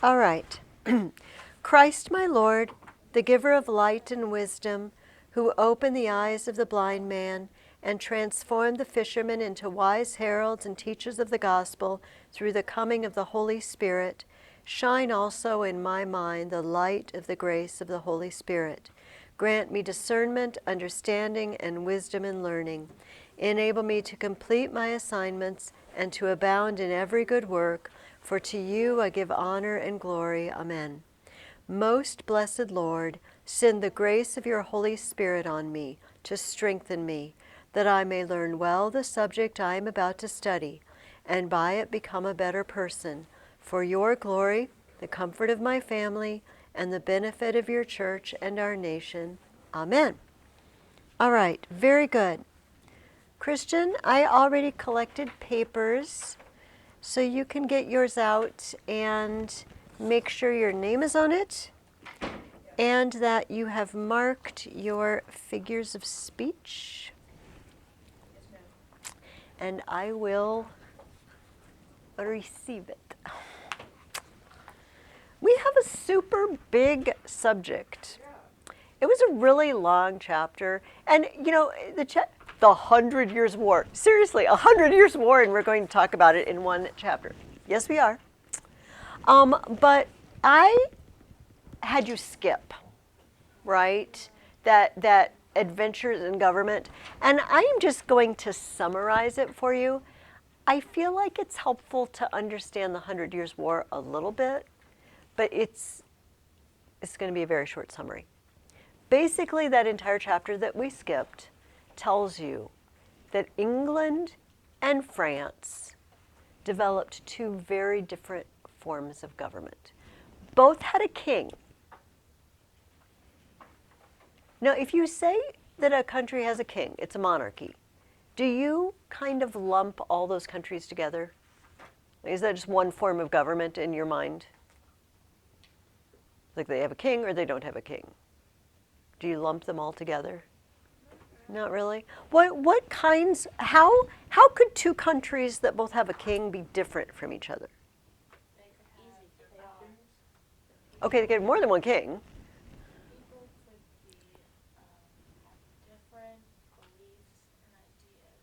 All right. Christ, my Lord, the giver of light and wisdom, who opened the eyes of the blind man and transformed the fishermen into wise heralds and teachers of the gospel through the coming of the Holy Spirit, shine also in my mind the light of the grace of the Holy Spirit. Grant me discernment, understanding, and wisdom in learning. Enable me to complete my assignments and to abound in every good work, for to you I give honor and glory. Amen. Most blessed Lord, send the grace of your Holy Spirit on me to strengthen me, that I may learn well the subject I am about to study, and by it become a better person, for your glory, the comfort of my family, and the benefit of your church and our nation. Amen. All right, very good. Christian, I already collected papers, so you can get yours out and make sure your name is on it and that you have marked your figures of speech. And I will receive it. We have a super big subject. It was a really long chapter. And, you know, the 100 Years' War. Seriously, 100 Years' War, and we're going to talk about it in one chapter. Yes, we are. But I had you skip, right, that adventures in government. And I am just going to summarize it for you. I feel like it's helpful to understand the 100 Years' War a little bit, but it's going to be a very short summary. Basically, that entire chapter that we skipped tells you that England and France developed two very different forms of government. Both had a king. Now, if you say that a country has a king, it's a monarchy, do you kind of lump all those countries together? Is that just one form of government in your mind? Like they have a king or they don't have a king? Do you lump them all together? Not really. What kinds? How could two countries that both have a king be different from each other? Okay, they get more than one king. People could be have different beliefs and ideas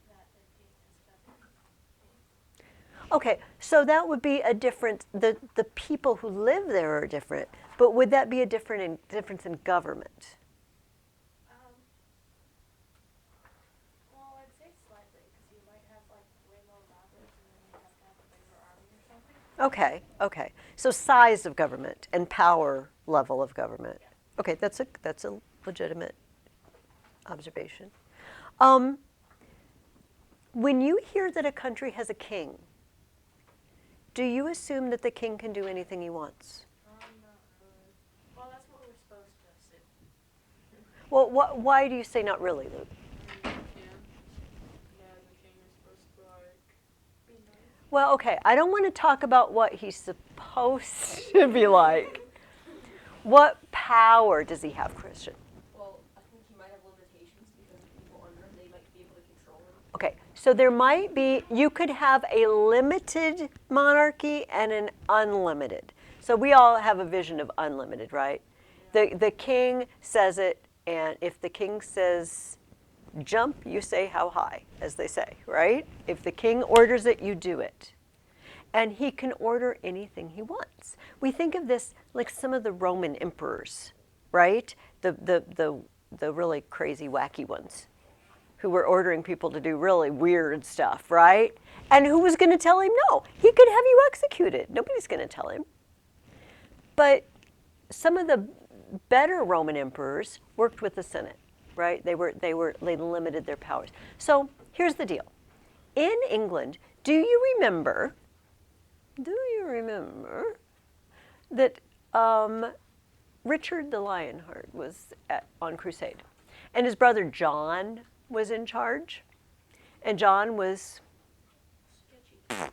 that their king is governing. Okay, so that would be a difference. The people who live there are different, but would that be a difference in government? Well, I'd say slightly, because you might have like way more robbers, and then you have to have a bigger army or something. Okay. So size of government and power level of government. Yeah. Okay, that's a legitimate observation. When you hear that a country has a king, do you assume that the king can do anything he wants? Not really. Well, that's what we're supposed to assume. Well, why do you say not really, Luke? Yeah, the king is supposed to be nice. Well, okay, I don't want to talk about what he's supposed to be like. What power does he have, Christian? Well, I think he might have limitations because the people under him, they might be able to control him. Okay, so you could have a limited monarchy and an unlimited. So we all have a vision of unlimited, right? Yeah. The king says it, and if the king says jump, you say how high, as they say, right? If the king orders it, you do it. And he can order anything he wants. We think of this like some of the Roman emperors, right? The really crazy, wacky ones who were ordering people to do really weird stuff, right? And who was going to tell him no? He could have you executed. Nobody's going to tell him. But some of the better Roman emperors worked with the Senate, right? They limited their powers. So here's the deal. In England, do you remember that Richard the Lionheart was on crusade, and his brother John was in charge, and John was a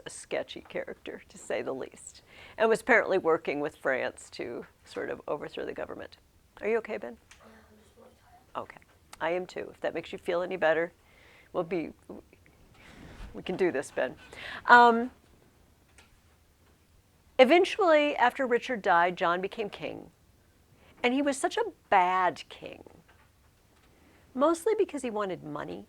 sketchy character, to say the least, and was apparently working with France to sort of overthrow the government. Are you okay, Ben? Okay, I am too. If that makes you feel any better, we can do this, Ben. Eventually, after Richard died, John became king. And he was such a bad king, mostly because he wanted money.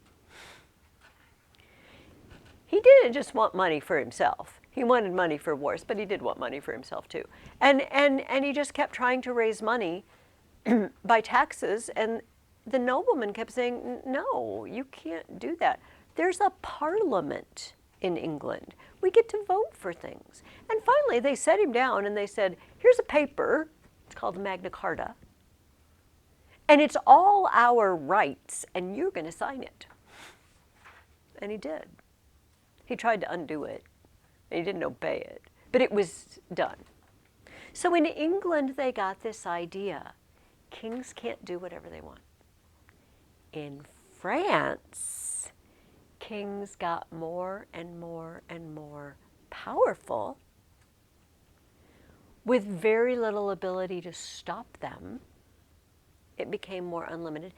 He didn't just want money for himself. He wanted money for wars, but he did want money for himself too. And he just kept trying to raise money by taxes, and the noblemen kept saying, no, you can't do that. There's a parliament in England. We get to vote for things. And finally, they set him down and they said, here's a paper. It's called the Magna Carta. And it's all our rights, and you're going to sign it. And he did. He tried to undo it, and he didn't obey it. But it was done. So in England, they got this idea. Kings can't do whatever they want. In France, kings got more and more and more powerful with very little ability to stop them. It became more unlimited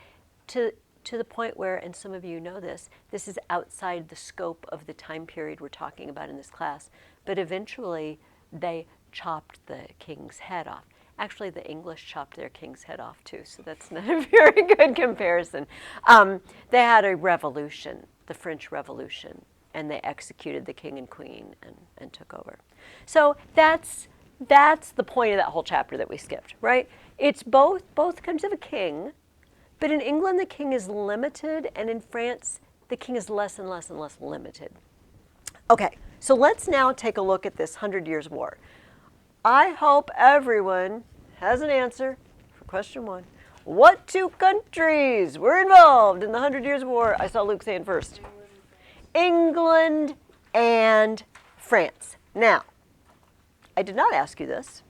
to the point where, and some of you know this is outside the scope of the time period we're talking about in this class, but eventually they chopped the king's head off. Actually, the English chopped their king's head off too, so that's not a very good comparison. They had a revolution, the French Revolution, and they executed the king and queen and took over. So that's the point of that whole chapter that we skipped, right? It's both kinds of a king, but in England the king is limited, and in France the king is less and less and less limited. Okay, so let's now take a look at this 100 Years' War. I hope everyone has an answer for question 1. What 2 countries were involved in the 100 Years' War? I saw Luke saying first. England and France. Now, I did not ask you this.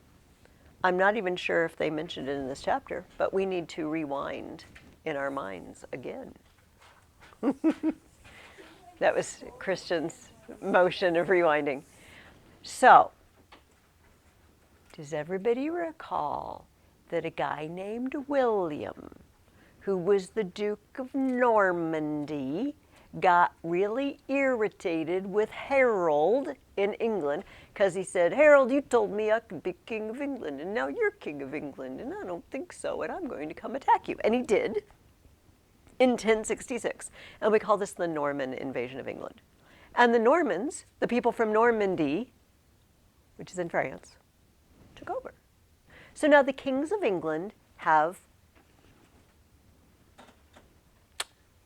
I'm not even sure if they mentioned it in this chapter, but we need to rewind in our minds again. That was Christian's motion of rewinding. So, does everybody recall that a guy named William, who was the Duke of Normandy, got really irritated with Harold in England because he said, Harold, you told me I could be king of England, and now you're king of England, and I don't think so, and I'm going to come attack you. And he did in 1066. And we call this the Norman invasion of England. And the Normans, the people from Normandy, which is in France, took over. So now the kings of England have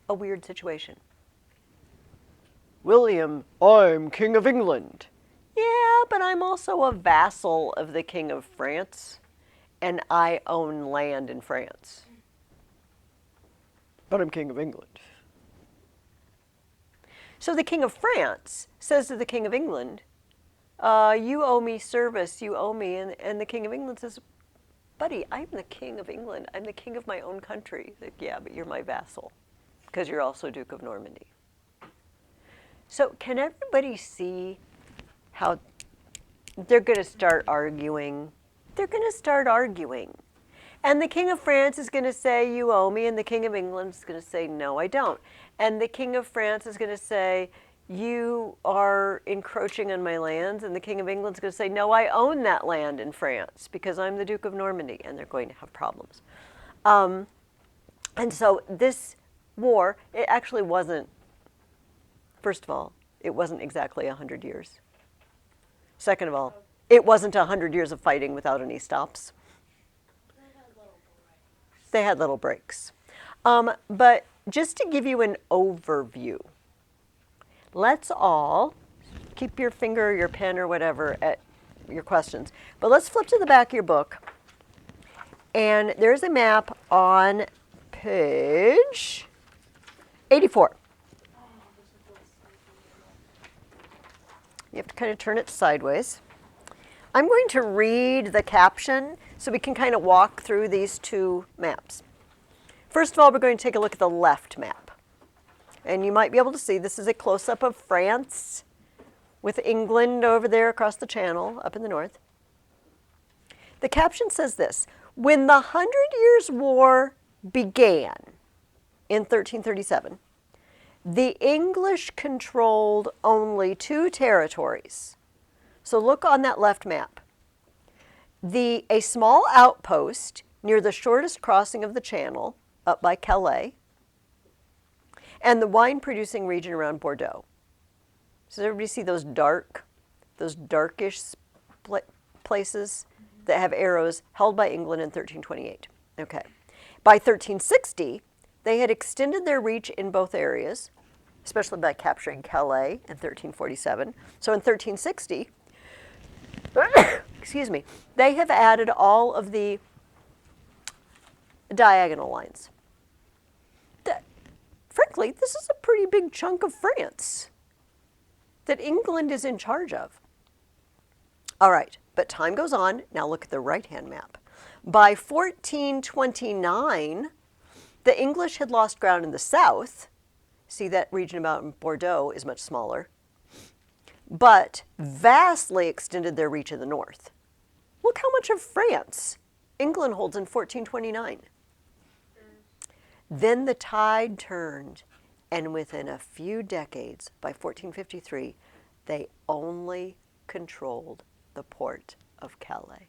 a weird situation. William, I'm king of England. Yeah, but I'm also a vassal of the king of France, and I own land in France. But I'm king of England. So the king of France says to the king of England, you owe me service, you owe me. And the king of England says, buddy, I'm the king of England. I'm the king of my own country. Like, yeah, but you're my vassal because you're also Duke of Normandy. So can everybody see how they're going to start arguing? They're going to start arguing. And the king of France is going to say, you owe me. And the king of England is going to say, no, I don't. And the king of France is going to say, you are encroaching on my lands. And the king of England is going to say, no, I own that land in France because I'm the Duke of Normandy. And they're going to have problems. And so this war, it actually wasn't, first of all, it wasn't exactly 100 years. Second of all, it wasn't 100 years of fighting without any stops. They had little breaks. But just to give you an overview, let's all keep your finger, your pen, or whatever at your questions. But let's flip to the back of your book. And there's a map on page 84. You have to kind of turn it sideways. I'm going to read the caption so we can kind of walk through these 2 maps. First of all, we're going to take a look at the left map. And you might be able to see this is a close-up of France with England over there across the channel up in the north. The caption says this: when the 100 Years' War began in 1337, the English controlled only 2 territories. So look on that left map. A small outpost near the shortest crossing of the Channel, up by Calais, and the wine-producing region around Bordeaux. So does everybody see those darkish places that have arrows, held by England in 1328? Okay. By 1360, they had extended their reach in both areas, especially by capturing Calais in 1347. So in 1360, excuse me, they have added all of the diagonal lines. Frankly, this is a pretty big chunk of France that England is in charge of. All right, but time goes on. Now look at the right-hand map. By 1429, the English had lost ground in the south. See, that region about Bordeaux is much smaller, but vastly extended their reach in the north. Look how much of France England holds in 1429. Then the tide turned, and within a few decades, by 1453, they only controlled the port of Calais.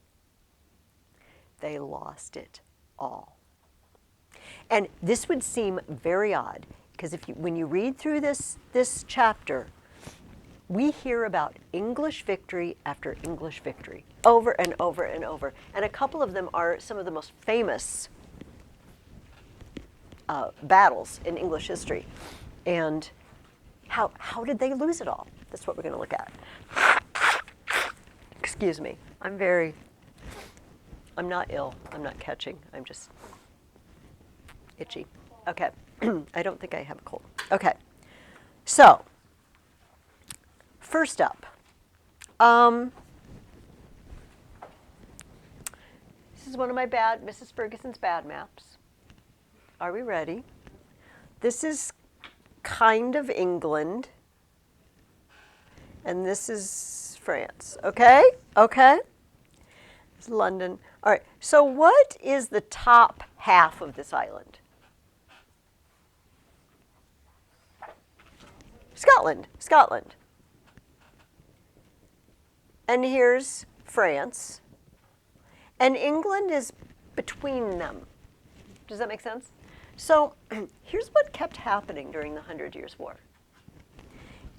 They lost it all. And this would seem very odd, because when you read through this chapter, we hear about English victory after English victory, over and over and over. And a couple of them are some of the most famous battles in English history. And how did they lose it all? That's what we're going to look at. Excuse me. I'm not ill. I'm not catching. I'm just itchy. Okay. I don't think I have a cold. Okay. So, first up, this is one of my Mrs. Ferguson's bad maps. Are we ready? This is kind of England, and this is France. Okay? Okay? It's London. All right. So what is the top half of this island? Scotland. Scotland. And here's France. And England is between them. Does that make sense? So here's what kept happening during the 100 Years' War.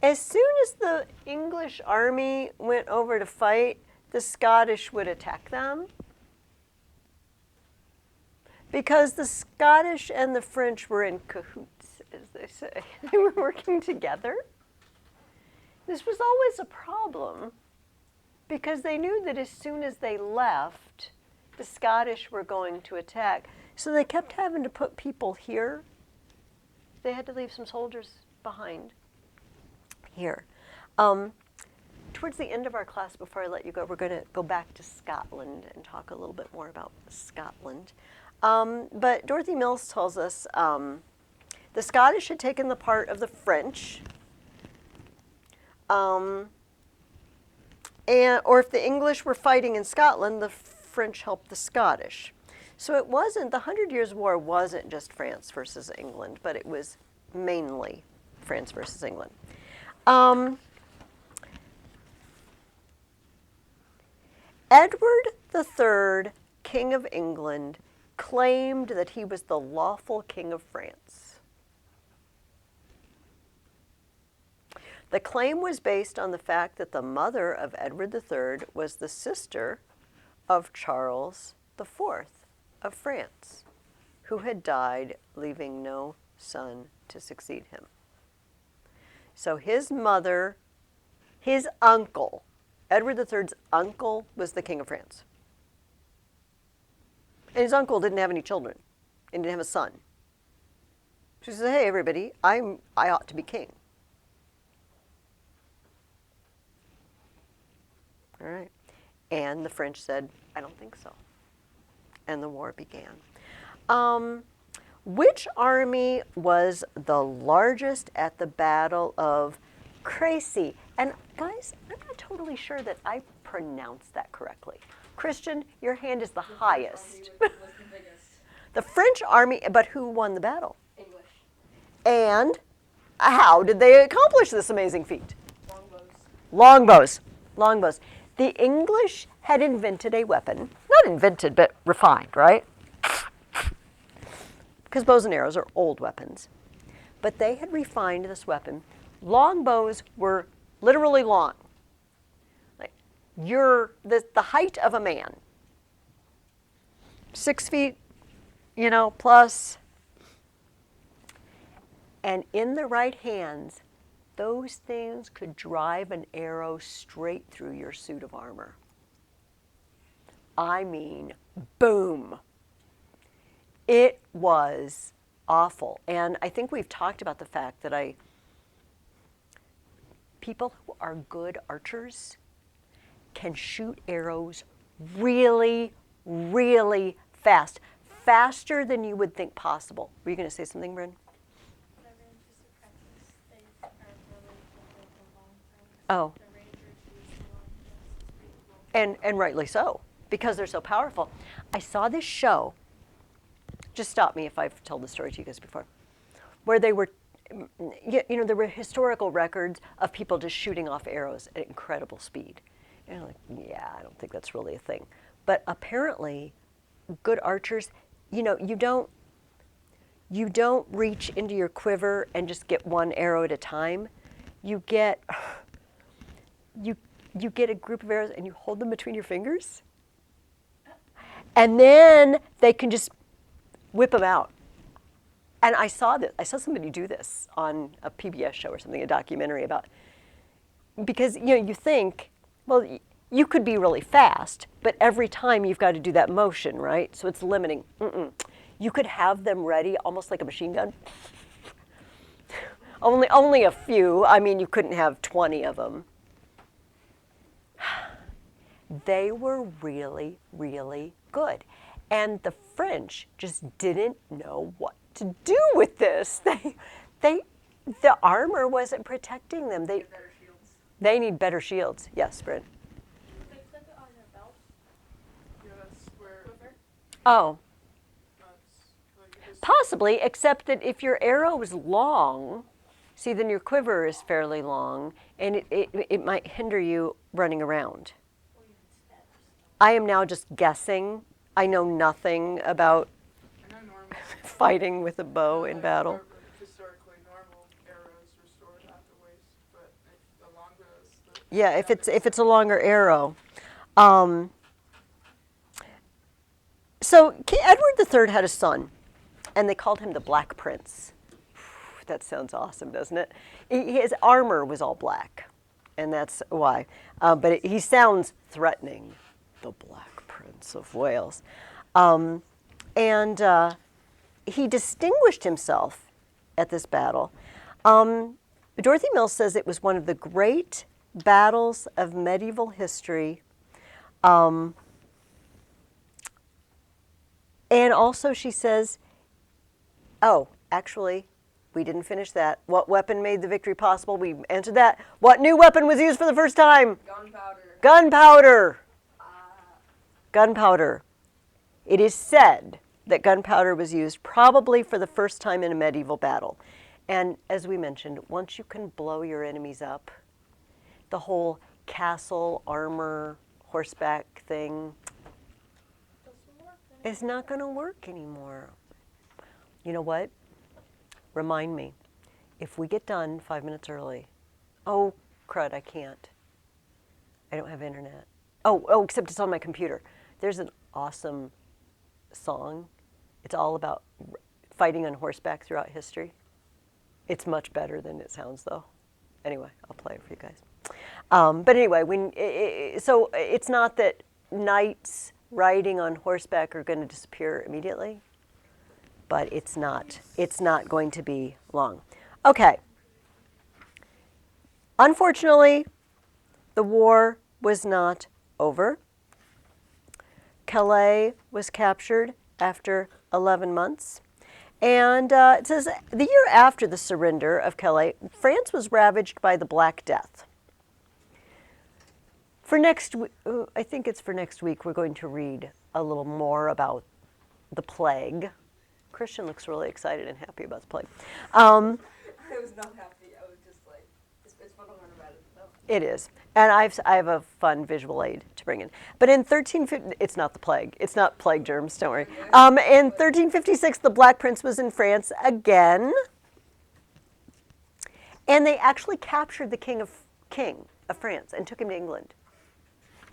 As soon as the English army went over to fight, the Scottish would attack them, because the Scottish and the French were in cahoots, as they say. They were working together. This was always a problem, because they knew that as soon as they left, the Scottish were going to attack. So they kept having to put people here. They had to leave some soldiers behind here. Towards the end of our class, before I let you go, we're going to go back to Scotland and talk a little bit more about Scotland. But Dorothy Mills tells us the Scottish had taken the part of the French, or if the English were fighting in Scotland, the French helped the Scottish. So it wasn't, the 100 Years' War wasn't just France versus England, but it was mainly France versus England. Edward III, King of England, claimed that he was the lawful king of France. The claim was based on the fact that the mother of Edward III was the sister of Charles IV of France, who had died, leaving no son to succeed him. So his mother, his uncle, Edward III's uncle, was the king of France. And his uncle didn't have any children and didn't have a son. So he said, hey, everybody, I ought to be king. All right. And the French said, I don't think so. And the war began. Which army was the largest at the Battle of Crécy? And guys, I'm not totally sure that I pronounced that correctly. Christian, your hand is the highest. Was the biggest. The French army, but who won the battle? English. And how did they accomplish this amazing feat? Longbows. Longbows. Longbows. The English had invented a weapon, not invented, but refined, right? Because bows and arrows are old weapons. But they had refined this weapon. Longbows were literally long. Like the height of a man. 6 feet, plus. And in the right hands, those things could drive an arrow straight through your suit of armor. I mean, boom. It was awful. And I think we've talked about the fact that people who are good archers can shoot arrows really, really fast. Faster than you would think possible. Were you going to say something, Bryn? Whenever interest of practice, they are really good at the long throws. Oh. The rangers use the long throws. And rightly so, because they're so powerful. I saw this show, just stop me if I've told the story to you guys before, where there were historical records of people just shooting off arrows at incredible speed. And I'm like, yeah, I don't think that's really a thing. But apparently, good archers, you don't reach into your quiver and just get one arrow at a time. You get a group of arrows and you hold them between your fingers. And then they can just whip them out. And I saw somebody do this on a PBS show or something, a documentary about, because you think, well, you could be really fast, but every time you've got to do that motion, right? So it's limiting. You could have them ready almost like a machine gun. Only a few. I mean, you couldn't have 20 of them. They were really, really good. And the French just didn't know what to do with this. The armor wasn't protecting them. Better shields. They need better shields. Yes, Bryn. They clip it on your belt. Yeah, that's where. Oh, That's possibly, except that if your arrow is long, see, then your quiver is fairly long, and it might hinder you running around. I am now just guessing. I know nothing about I know normal. fighting with a bow in battle. Historically, normal arrows were stored at the waist, but if the longbows. Yeah, if it's a longer arrow. So Edward III had a son, and they called him the Black Prince. That sounds awesome, doesn't it? His armor was all black, and that's why. But he sounds threatening, the Black Prince of Wales. And he distinguished himself at this battle. Dorothy Mills says it was one of the great battles of medieval history. And also she says, oh, actually, we didn't finish that. What weapon made the victory possible? We answered that. What new weapon was used for the first time? Gunpowder. Gunpowder. Gunpowder. It is said that gunpowder was used probably for the first time in a medieval battle. And as we mentioned, once you can blow your enemies up, the whole castle, armor, horseback thing is not going to work anymore. You know what? Remind me, if we get done 5 minutes early, oh, crud, I can't. I don't have internet. Oh, except it's on my computer. There's an awesome song. It's all about fighting on horseback throughout history. It's much better than it sounds, though. Anyway, I'll play it for you guys. But anyway, so it's not that knights riding on horseback are going to disappear immediately, but it's not going to be long. Okay. Unfortunately, the war was not over. Calais was captured after 11 months. And it says the year after the surrender of Calais, France was ravaged by the Black Death. For next, I think it's for next week, we're going to read a little more about the plague. Christian looks really excited and happy about the plague. I was not happy. I was just like, it's fun to learn about it though. It is. And I have a fun visual aid to bring in. But in 1350, it's not the plague. It's not plague germs, don't worry. In 1356, the Black Prince was in France again. And they actually captured the king of France and took him to England.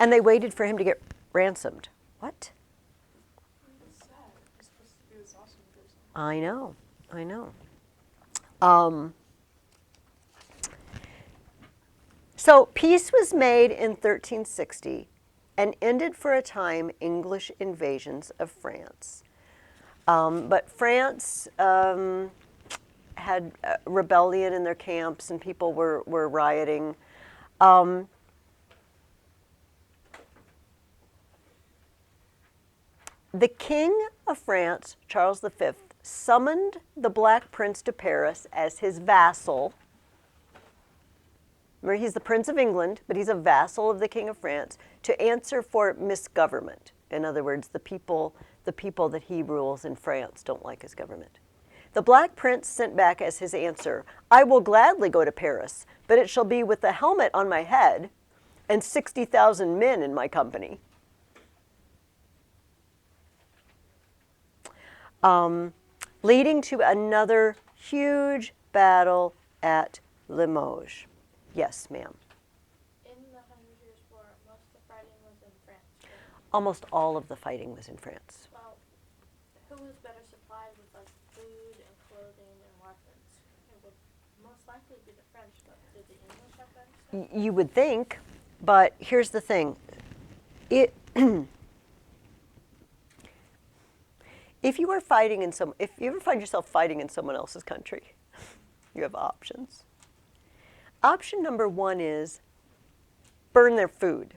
And they waited for him to get ransomed. What? It's sad. It's supposed to be this awesome person. I know. So peace was made in 1360 and ended for a time English invasions of France. But France had rebellion in their camps and people were rioting. The King of France, Charles V, summoned the Black Prince to Paris as his vassal. Remember, he's the Prince of England, but he's a vassal of the King of France, to answer for misgovernment. In other words, the people that he rules in France don't like his government. The Black Prince sent back as his answer, "I will gladly go to Paris, but it shall be with a helmet on my head and 60,000 men in my company." Leading to another huge battle at Limoges. Yes, ma'am. In the Hundred Years' War, most of the fighting was in France. Right? Almost all of the fighting was in France. Well, who was better supplied with like food and clothing and weapons? It would most likely be the French, but did the English have better stuff? You would think, but here's the thing. If you ever find yourself fighting in someone else's country, you have options. Option number one is burn their food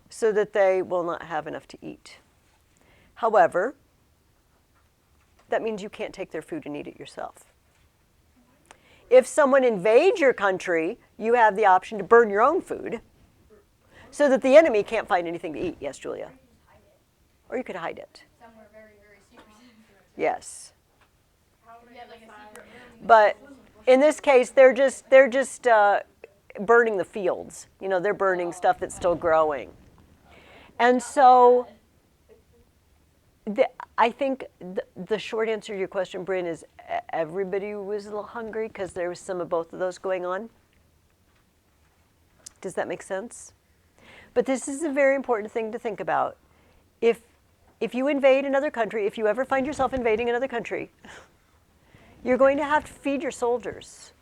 so that they will not have enough to eat. However, that means you can't take their food and eat it yourself. If someone invades your country, you have the option to burn your own food so that the enemy can't find anything to eat. Yes, Julia? Or you could hide it. Somewhere very, very secretive. Yes. How would You have like a secret room. But in this case, they're just burning the fields. You know, they're burning stuff that's still growing. And so I think the short answer to your question, Bryn, is everybody was a little hungry because there was some of both of those going on. Does that make sense? But this is a very important thing to think about. If you invade another country, if you ever find yourself invading another country, you're going to have to feed your soldiers.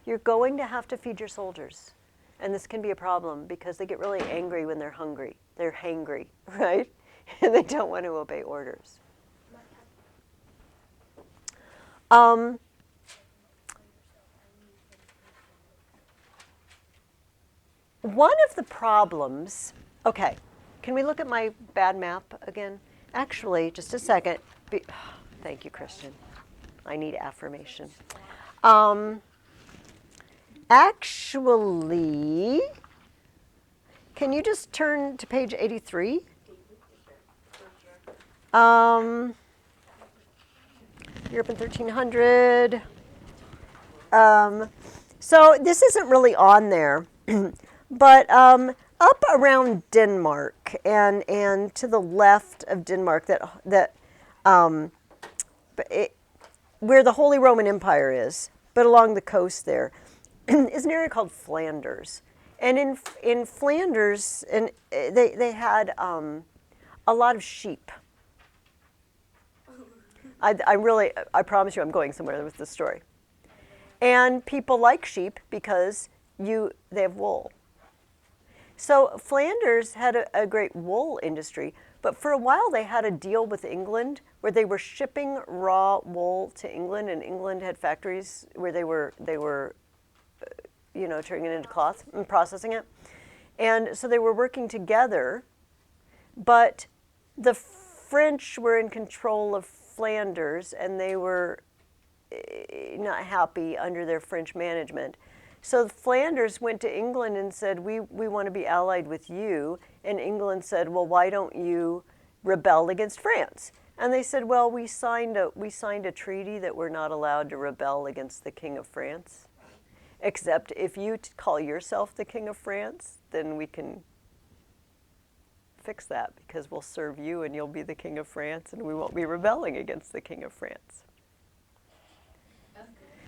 You're going to have to feed your soldiers. And this can be a problem because they get really angry when they're hungry. They're hangry, right? And they don't want to obey orders. One of the problems, okay, can we look at my bad map again? Actually, just a second. Thank you, Christian. I need affirmation. Actually, can you just turn to page 83? Europe in 1300. So this isn't really on there, but up around Denmark and to the left of Denmark, where the Holy Roman Empire is, but along the coast there, is an area called Flanders. And in Flanders, and they had a lot of sheep. I promise you I'm going somewhere with this story. And people like sheep because they have wool. So Flanders had a great wool industry, but for a while they had a deal with England where they were shipping raw wool to England, and England had factories where they were turning it into cloth and processing it. And so they were working together, but the French were in control of Flanders and they were not happy under their French management. So Flanders went to England and said, we want to be allied with you. And England said, well, why don't you rebel against France? And they said, well, we signed a treaty that we're not allowed to rebel against the King of France. Except if you call yourself the King of France, then we can fix that because we'll serve you and you'll be the King of France and we won't be rebelling against the King of France.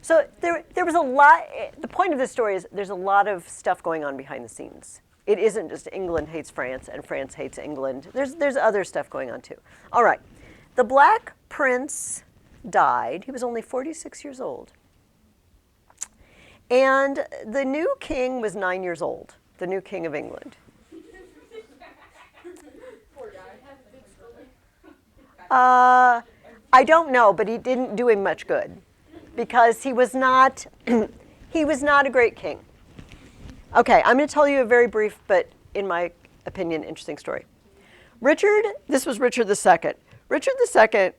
So there was a lot, the point of this story is there's a lot of stuff going on behind the scenes. It isn't just England hates France and France hates England. There's other stuff going on too. All right, the Black Prince died. He was only 46 years old. And the new king was 9 years old, the new king of England. I don't know, but he didn't do him much good because he was not a great king. Okay, I'm going to tell you a very brief, but in my opinion, interesting story. This was Richard II. Richard II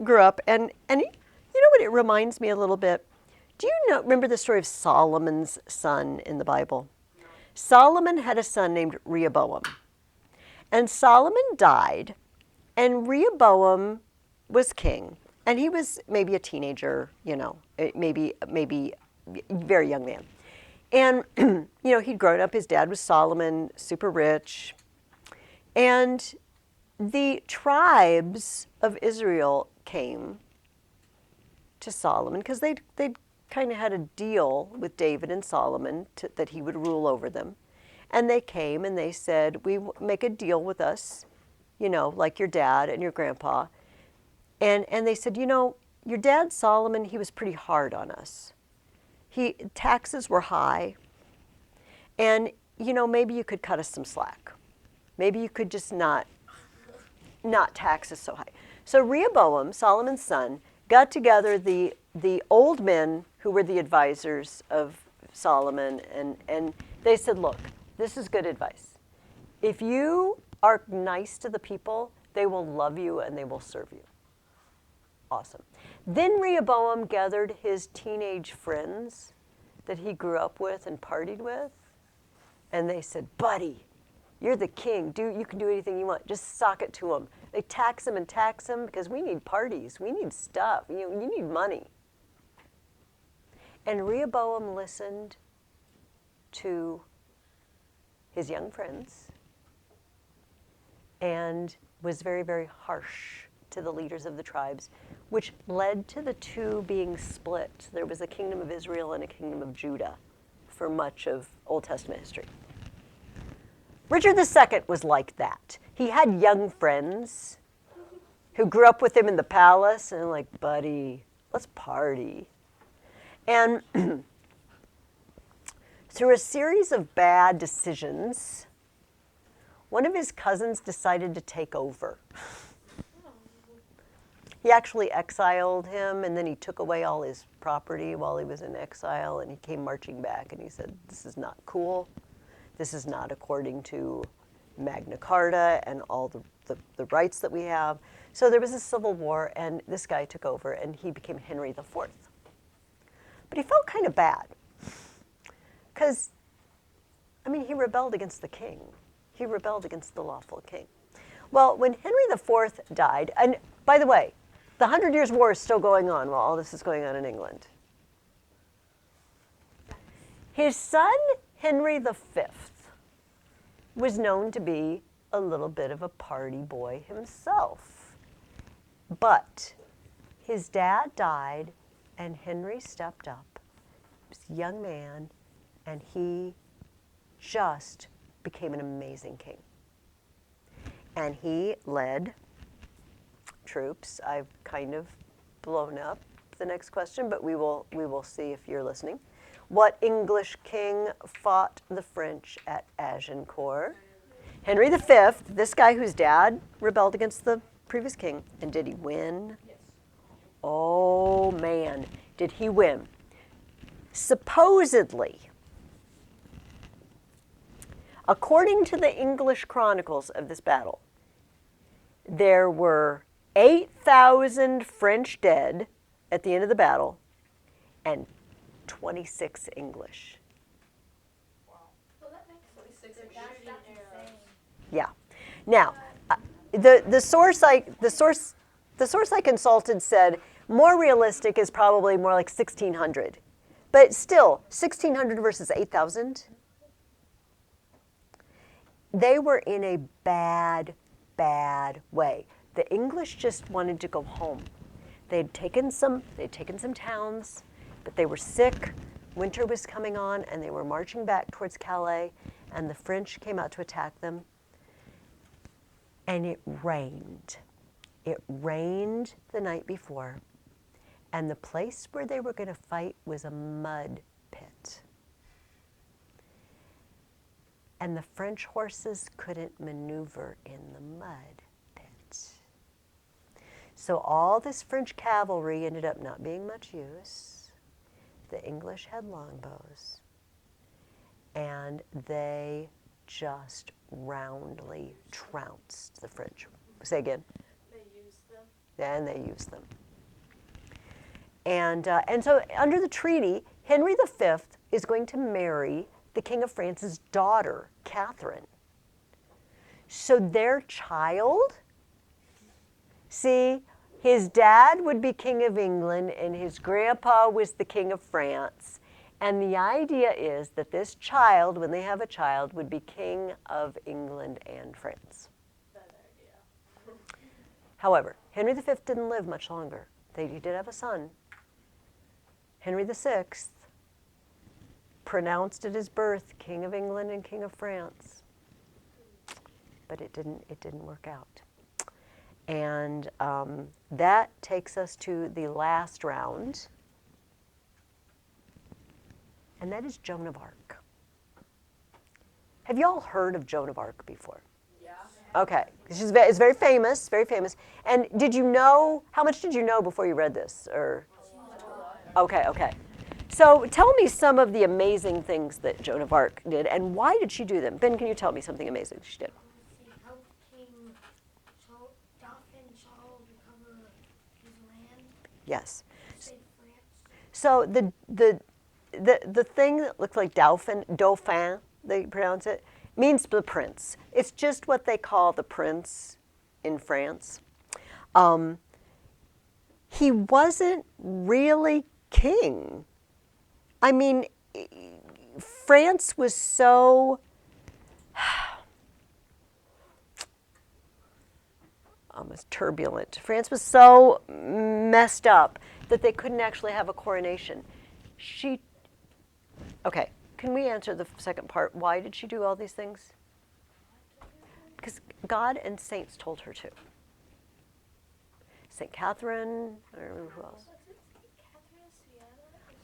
grew up, and you know what it reminds me a little bit? Do you remember the story of Solomon's son in the Bible? Solomon had a son named Rehoboam. And Solomon died, and Rehoboam was king. And he was maybe a teenager, you know, maybe a very young man. And, you know, he'd grown up. His dad was Solomon, super rich. And the tribes of Israel came to Solomon because they'd kind of had a deal with David and Solomon that he would rule over them. And they came and they said, we make a deal with us, you know, like your dad and your grandpa. And they said, you know, your dad Solomon, he was pretty hard on us. Taxes were high. And, you know, maybe you could cut us some slack. Maybe you could just not tax us so high. So Rehoboam, Solomon's son, got together the old men who were the advisors of Solomon, and they said, look, this is good advice. If you are nice to the people, they will love you and they will serve you. Awesome. Then Rehoboam gathered his teenage friends that he grew up with and partied with, and they said, buddy, you're the king. You can do anything you want. Just sock it to them. They tax him and tax him because we need parties. We need stuff. You need money. And Rehoboam listened to his young friends and was very, very harsh to the leaders of the tribes, which led to the two being split. There was a kingdom of Israel and a kingdom of Judah for much of Old Testament history. Richard II was like that. He had young friends who grew up with him in the palace and like, buddy, let's party. And through a series of bad decisions, one of his cousins decided to take over. He actually exiled him, and then he took away all his property while he was in exile, and he came marching back, and he said, this is not cool. This is not according to Magna Carta and all the rights that we have. So there was a civil war, and this guy took over, and he became Henry IV. But he felt kind of bad because, I mean, he rebelled against the king. He rebelled against the lawful king. Well, when Henry IV died, and by the way, the 100 Years' War is still going on while all this is going on in England. His son, Henry V, was known to be a little bit of a party boy himself. But his dad died, and Henry stepped up. He was a young man, and he just became an amazing king. And he led troops. I've kind of blown up the next question, but we will see if you're listening. What English king fought the French at Agincourt? Henry V, this guy whose dad rebelled against the previous king. And did he win? Yes. Oh man, did he win? Supposedly, according to the English chronicles of this battle, there were 8,000 French dead at the end of the battle and 26 English. Wow. Well, that makes 26 That's insane. Yeah. Now, the source I consulted said more realistic is probably more like 1,600, But still, 1,600 versus 8,000. They were in a bad, bad way. The English just wanted to go home. They'd taken some towns, but they were sick. Winter was coming on, and they were marching back towards Calais, and the French came out to attack them. And it rained. It rained the night before, and the place where they were going to fight was a mud pit. And the French horses couldn't maneuver in the mud pit. So all this French cavalry ended up not being much use. The English had longbows, and they just roundly trounced the French. Say again. They used them. And they used them. And so under the treaty, Henry V is going to marry the King of France's daughter, Catherine. So their child, see, his dad would be King of England and his grandpa was the King of France. And the idea is that this child, when they have a child, would be King of England and France. Bad idea. However, Henry V didn't live much longer. He did have a son. Henry VI pronounced at his birth King of England and King of France. But it didn't work out. And that takes us to the last round. And that is Joan of Arc. Have you all heard of Joan of Arc before? Yeah. Okay, it's very famous, very famous. And did you know, how much did you know before you read this? Or Okay. So tell me some of the amazing things that Joan of Arc did, and why did she do them? Ben, can you tell me something amazing she did? She helped King Dauphin Charles recover his land. Yes. Save France. So the thing that looks like Dauphin, they pronounce it, means the prince. It's just what they call the prince in France. He wasn't really king. I mean, France was so almost turbulent. France was so messed up that they couldn't actually have a coronation. Okay, can we answer the second part? Why did she do all these things? Because God and saints told her to. St. Catherine, or who else? Was it St. Catherine of Siena or St.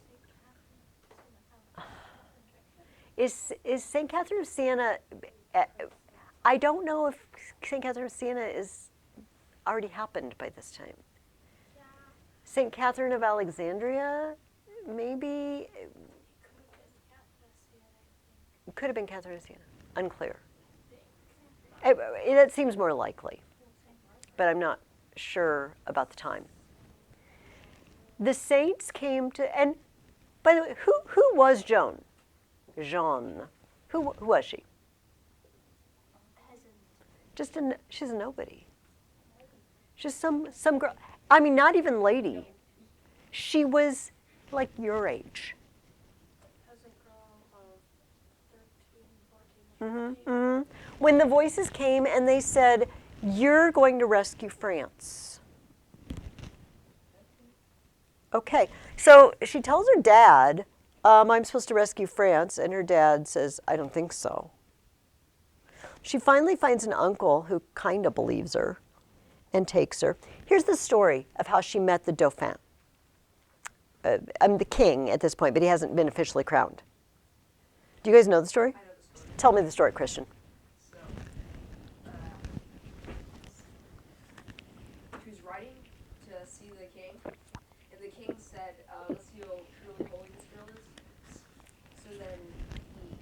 Catherine? Is St. Catherine of Siena, I don't know if St. Catherine of Siena is already happened by this time. Yeah. St. Catherine of Alexandria, maybe, could have been Catherine of Siena, unclear. That seems more likely, but I'm not sure about the time. The saints came to, and by the way, who was Joan? Jeanne. Who was she? She's a nobody. She's some girl. I mean, not even lady. She was like your age. As a girl of 13, 14, 15. When the voices came and they said, "You're going to rescue France." Okay, so she tells her dad, "I'm supposed to rescue France," and her dad says, "I don't think so." She finally finds an uncle who kind of believes her and takes her. Here's the story of how she met the Dauphin. I'm the king at this point, but he hasn't been officially crowned. Do you guys know the story? I know the story. Tell me the story, Christian. So, he was riding to see the king, and the king said, "Let's see how truly holy this girl is." So then he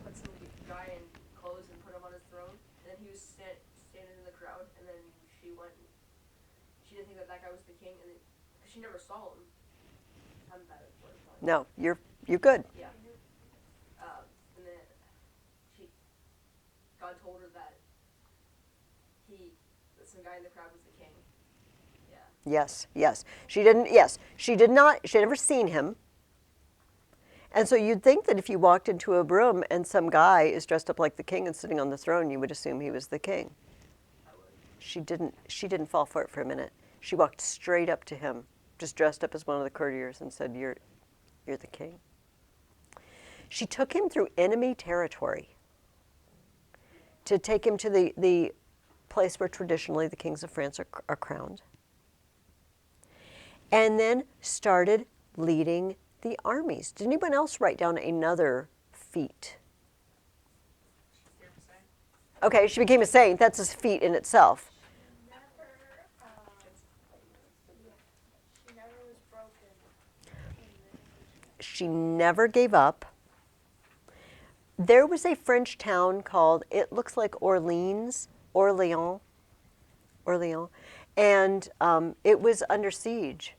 put some guy in clothes and put him on his throne, and then he was standing in the crowd, and then she went. And she didn't think that guy was the king, and because she never saw him. I'm bad at storytelling. No, you're good. Yeah. And then God told her that some guy in the crowd was the king. Yeah. Yes. She did not. She had never seen him. And so you'd think that if you walked into a room and some guy is dressed up like the king and sitting on the throne, you would assume he was the king. She didn't fall for it for a minute. She walked straight up to him, just dressed up as one of the courtiers, and said, you're the king. She took him through enemy territory to take him to the place where traditionally the kings of France are crowned. And then started leading the armies. Did anyone else write down another feat? Okay, she became a saint. That's a feat in itself. She never was broken. She never gave up. There was a French town called, it looks like Orleans, and it was under siege.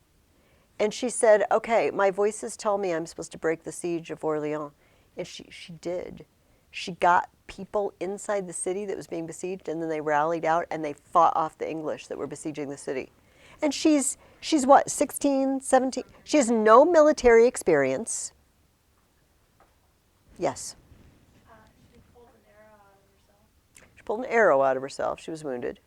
And she said, okay, my voices tell me I'm supposed to break the siege of Orleans. And she did. She got people inside the city that was being besieged, and then they rallied out and they fought off the English that were besieging the city. And she's what, 16, 17? She has no military experience. Yes. She pulled an arrow out of herself. She pulled an arrow out of herself. She was wounded.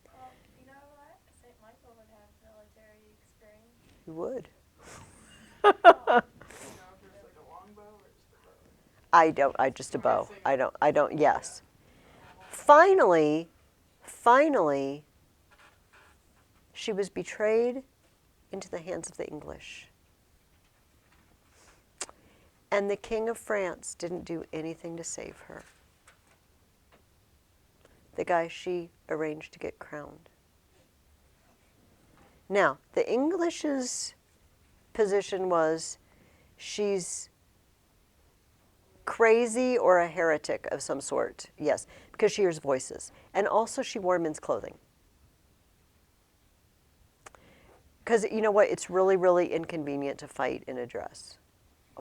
Well, you know what? St. Michael would have military experience. He would. You know, if there's like a longbow or just a bow. Just a bow. I don't, yes. Finally, she was betrayed into the hands of the English. And the King of France didn't do anything to save her. The guy she arranged to get crowned. Now, the English's position was she's crazy or a heretic of some sort, yes, because she hears voices. And also she wore men's clothing. Because you know what, it's really, really inconvenient to fight in a dress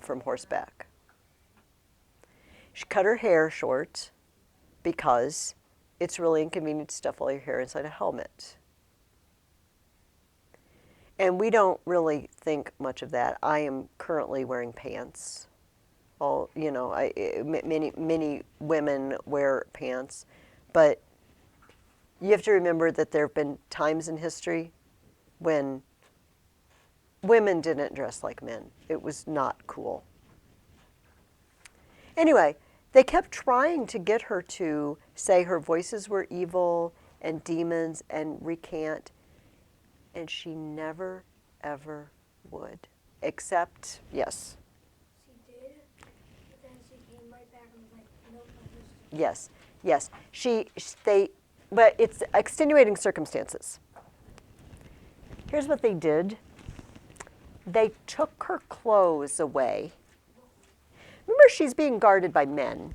from horseback. She cut her hair short because it's really inconvenient to stuff all your hair inside a helmet. And we don't really think much of that. I am currently wearing pants. All, you know, many women wear pants, but you have to remember that there have been times in history when women didn't dress like men. It was not cool. Anyway, they kept trying to get her to say her voices were evil and demons and recant, and she never, ever would. Except, yes. She did, but then she came right back and was like, nope, not this. Yes, yes. But it's extenuating circumstances. Here's what they did. They took her clothes away. Remember, she's being guarded by men.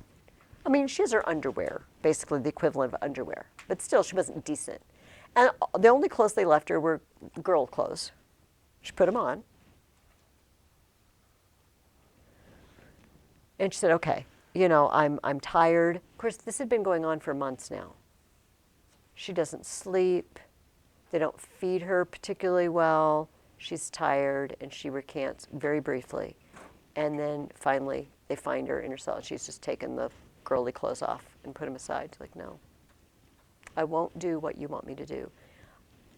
I mean, she has her underwear, basically the equivalent of underwear. But still, she wasn't decent. And the only clothes they left her were girl clothes. She put them on. And she said, okay, you know, I'm tired. Of course, this had been going on for months now. She doesn't sleep. They don't feed her particularly well. She's tired, and she recants very briefly. And then finally, they find her in her cell. She's just taken the girly clothes off and put them aside. She's like, no, I won't do what you want me to do.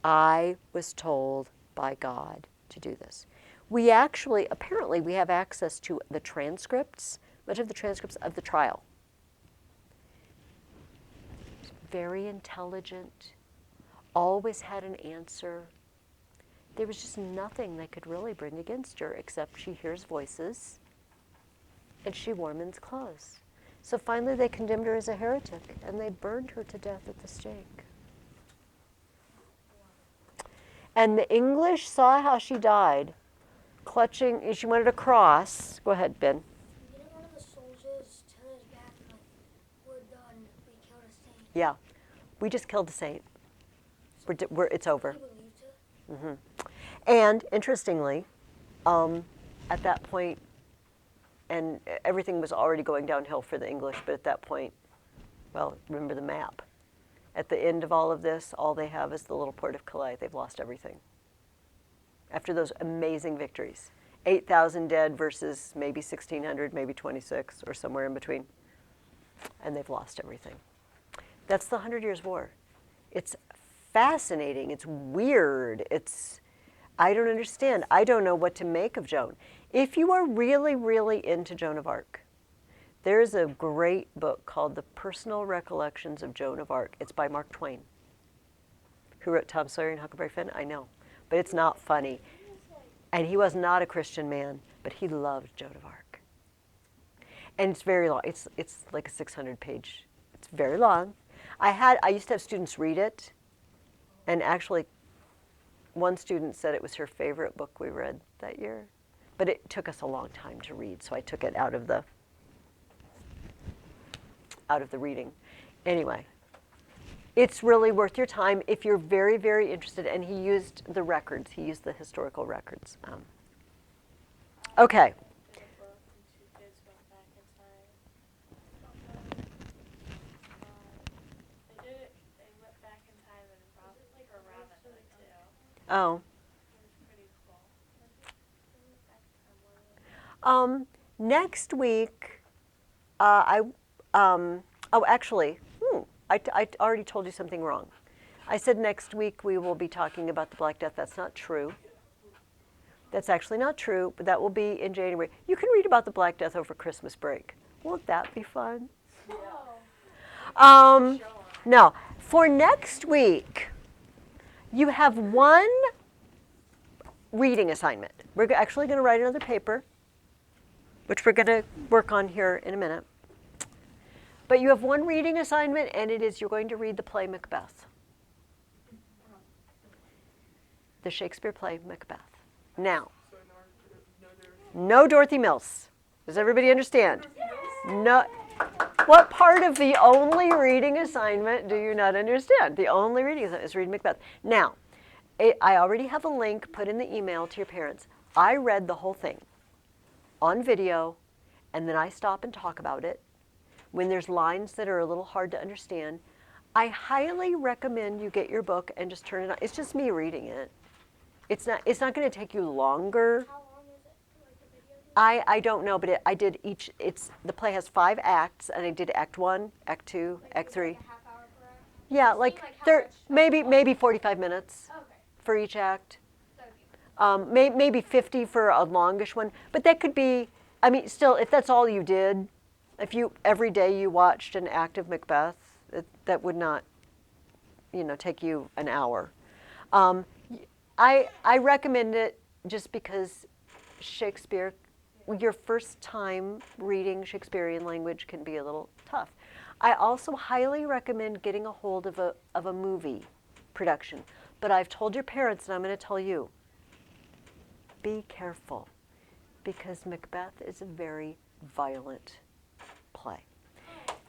I was told by God to do this. We actually, apparently, we have access to the transcripts, much of the transcripts of the trial. Very intelligent, always had an answer. There was just nothing they could really bring against her except she hears voices and she wore men's clothes. So finally they condemned her as a heretic and they burned her to death at the stake. And the English saw how she died, clutching, she wanted a cross. Go ahead, Ben. Didn't one of the soldiers turn his back and like, we're done, we killed a saint? Yeah, we just killed a saint. It's over. He believed her? Mm-hmm. And interestingly, at that point, and everything was already going downhill for the English, but at that point, well, remember the map. At the end of all of this, all they have is the little port of Calais. They've lost everything. After those amazing victories. 8,000 dead versus maybe 1,600, maybe 26, or somewhere in between. And they've lost everything. That's the 100 Years' War. It's fascinating. It's weird. I don't understand. I don't know what to make of Joan. If you are really, really into Joan of Arc, there's a great book called The Personal Recollections of Joan of Arc. It's by Mark Twain, who wrote Tom Sawyer and Huckleberry Finn. I know, but it's not funny. And he was not a Christian man, but he loved Joan of Arc. And it's very long. It's like a 600-page. It's very long. I used to have students read it, and actually, one student said it was her favorite book we read that year. But it took us a long time to read, so I took it out of the reading. Anyway, it's really worth your time if you're very, very interested. And he used the records. He used the historical records. Okay. Did a book and two kids went back in time. They went back in time and brought her rabbit too. Oh. It was pretty cool. Next week, actually, I already told you something wrong. I said next week we will be talking about the Black Death. That's not true. That's actually not true, but that will be in January. You can read about the Black Death over Christmas break. Won't that be fun? No, for next week, you have one reading assignment. We're actually going to write another paper, which we're going to work on here in a minute. But you have one reading assignment, and it is you're going to read the play Macbeth. The Shakespeare play Macbeth. Now, no Dorothy Mills. Does everybody understand? No. What part of the only reading assignment do you not understand? The only reading assignment is read Macbeth. Now, I already have a link put in the email to your parents. I read the whole thing on video, and then I stop and talk about it. When there's lines that are a little hard to understand, I highly recommend you get your book and just turn it on. It's just me reading it. It's not going to take you longer. How long is it? Like the video? I don't know, but I did each. The play has 5 acts, and I did Act 1, Act 2, Act 3. Like a half hour per act? Yeah, Just like seeing, how much- maybe 45 minutes Okay. for each act. That would be Maybe 50 for a longish one, but that could be. I mean, still, if that's all you did, if you every day you watched an act of Macbeth, that would not, take you an hour. I recommend it just because Shakespeare, your first time reading Shakespearean language can be a little tough. I also highly recommend getting a hold of a movie production. But I've told your parents, and I'm going to tell you, be careful, because Macbeth is a very violent play.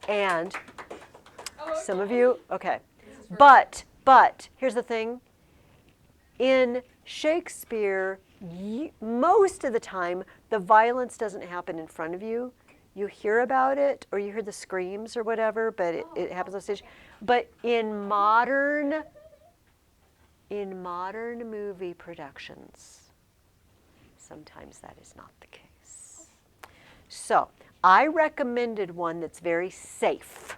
And some of you, okay. But here's the thing. In Shakespeare, most of the time, the violence doesn't happen in front of you. You hear about it, or you hear the screams or whatever, but it happens on stage. But in modern movie productions, sometimes that is not the case. So I recommended one that's very safe,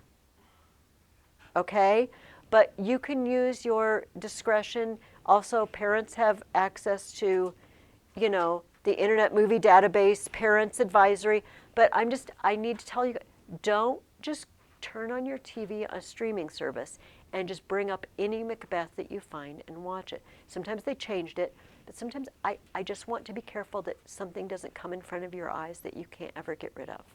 okay? But you can use your discretion. Also, parents have access to, the Internet Movie Database, Parents Advisory. But I need to tell you, don't just turn on your TV, a streaming service, and just bring up any Macbeth that you find and watch it. Sometimes they changed it, but sometimes I just want to be careful that something doesn't come in front of your eyes that you can't ever get rid of.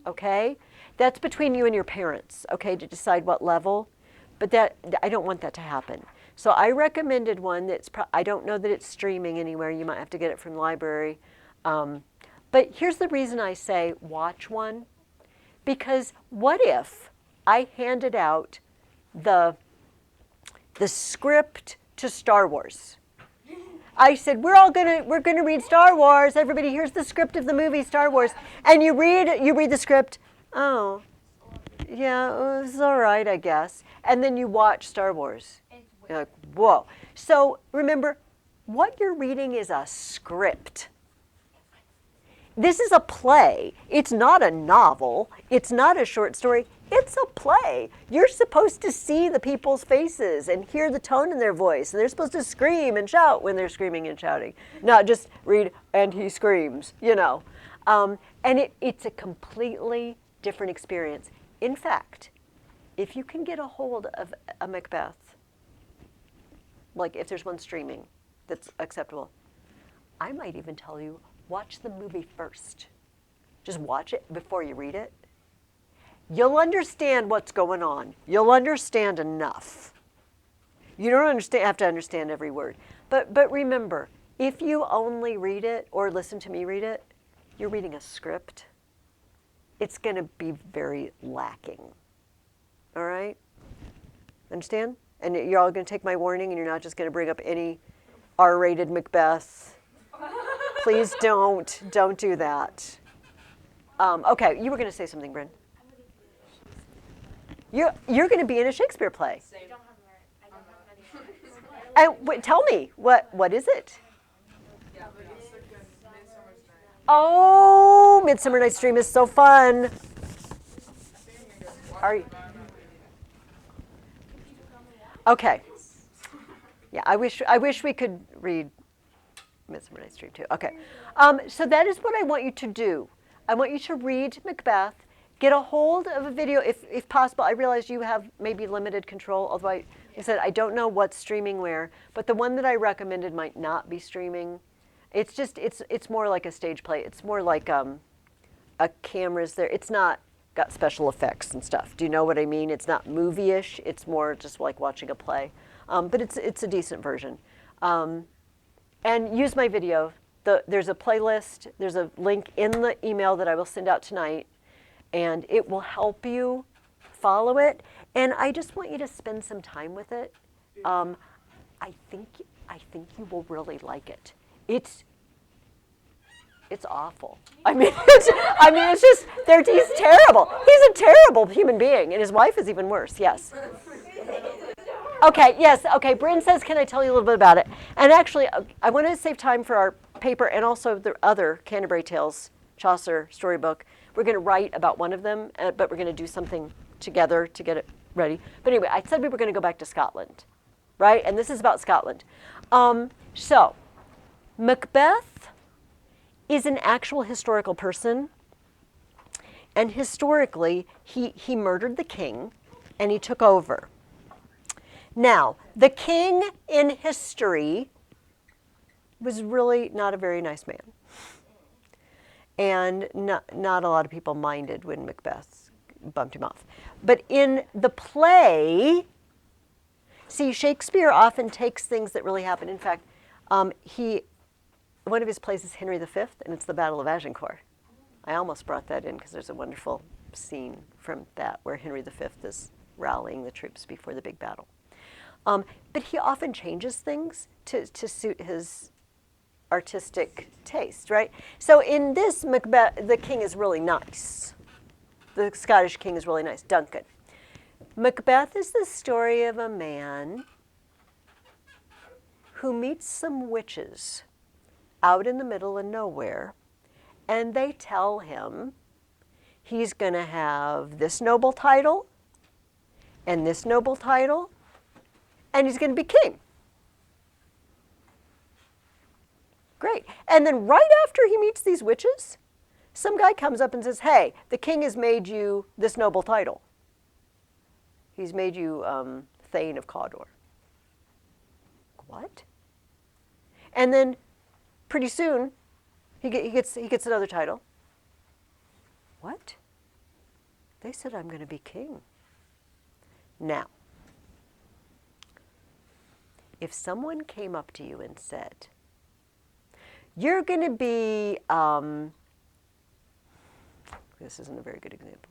Okay? That's between you and your parents, okay, to decide what level. But I don't want that to happen. So I recommended one that's, I don't know that it's streaming anywhere. You might have to get it from the library. But here's the reason I say watch one. Because what if I handed out the script to Star Wars? I said, we're gonna read Star Wars. Everybody, here's the script of the movie Star Wars. And you read the script. Oh, yeah, it was all right, I guess. And then you watch Star Wars. You're like, whoa. So remember, what you're reading is a script. This is a play. It's not a novel. It's not a short story. It's a play. You're supposed to see the people's faces and hear the tone in their voice. And they're supposed to scream and shout when they're screaming and shouting. Not just read, and he screams, you know. And it's a completely different experience. In fact, if you can get a hold of a Macbeth, like if there's one streaming that's acceptable, I might even tell you, watch the movie first. Just watch it before you read it. You'll understand what's going on. You'll understand enough. You don't have to understand every word. But remember, if you only read it or listen to me read it, you're reading a script. It's going to be very lacking. All right? Understand? And you're all going to take my warning, and you're not just going to bring up any R-rated Macbeth. Please don't do that. Okay, you were going to say something, Bryn. You're going to be in a Shakespeare play. I don't have many. And wait, tell me, what is it? Yeah, but it's like a Midsummer's Night. Oh, Midsummer Night's Dream is so fun. Are you? Okay. Yeah, I wish we could read Midsummer Night's Dream too. Okay. So that is what I want you to do. I want you to read Macbeth, get a hold of a video if possible. I realize you have maybe limited control, although I said I don't know what's streaming where, but the one that I recommended might not be streaming. It's just, it's more like a stage play. It's more like a camera's there. It's not got special effects and stuff. Do you know what I mean? It's not movie-ish. It's more just like watching a play. But it's a decent version. And use my video. There's a playlist. There's a link in the email that I will send out tonight. And it will help you follow it. And I just want you to spend some time with it. I think you will really like it. It's awful. It's just he's terrible. He's a terrible human being, and his wife is even worse. Yes. Okay. Yes. Okay. Bryn says, "Can I tell you a little bit about it?" And actually, I want to save time for our paper and also the other Canterbury Tales Chaucer storybook. We're going to write about one of them, but we're going to do something together to get it ready. But anyway, I said we were going to go back to Scotland, right? And this is about Scotland. So, Macbeth is an actual historical person, and historically, he murdered the king, and he took over. Now, the king in history was really not a very nice man. And not a lot of people minded when Macbeth bumped him off. But in the play, see, Shakespeare often takes things that really happen. In fact, one of his plays is Henry V, and it's the Battle of Agincourt. I almost brought that in because there's a wonderful scene from that where Henry V is rallying the troops before the big battle. But he often changes things to suit his artistic taste, right? So in this Macbeth, the king is really nice. The Scottish king is really nice, Duncan. Macbeth is the story of a man who meets some witches out in the middle of nowhere, and they tell him he's going to have this noble title and this noble title, and he's going to be king. Great. And then right after he meets these witches, some guy comes up and says, hey, the king has made you this noble title. He's made you Thane of Cawdor. What? And then pretty soon, he gets another title. What? They said I'm going to be king. Now, if someone came up to you and said, you're going to be, this isn't a very good example.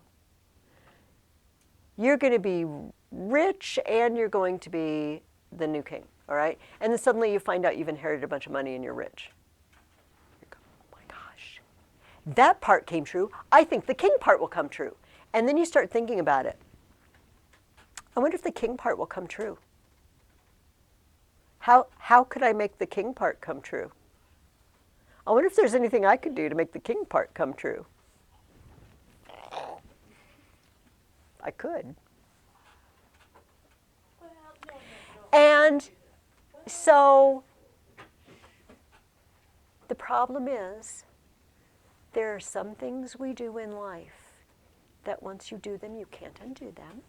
You're going to be rich and you're going to be the new king, all right? And then suddenly you find out you've inherited a bunch of money and you're rich. You go, oh my gosh, that part came true. I think the king part will come true. And then you start thinking about it. I wonder if the king part will come true. How could I make the king part come true? I wonder if there's anything I could do to make the king part come true. I could. Well, no. And so the problem is there are some things we do in life that once you do them, you can't undo them.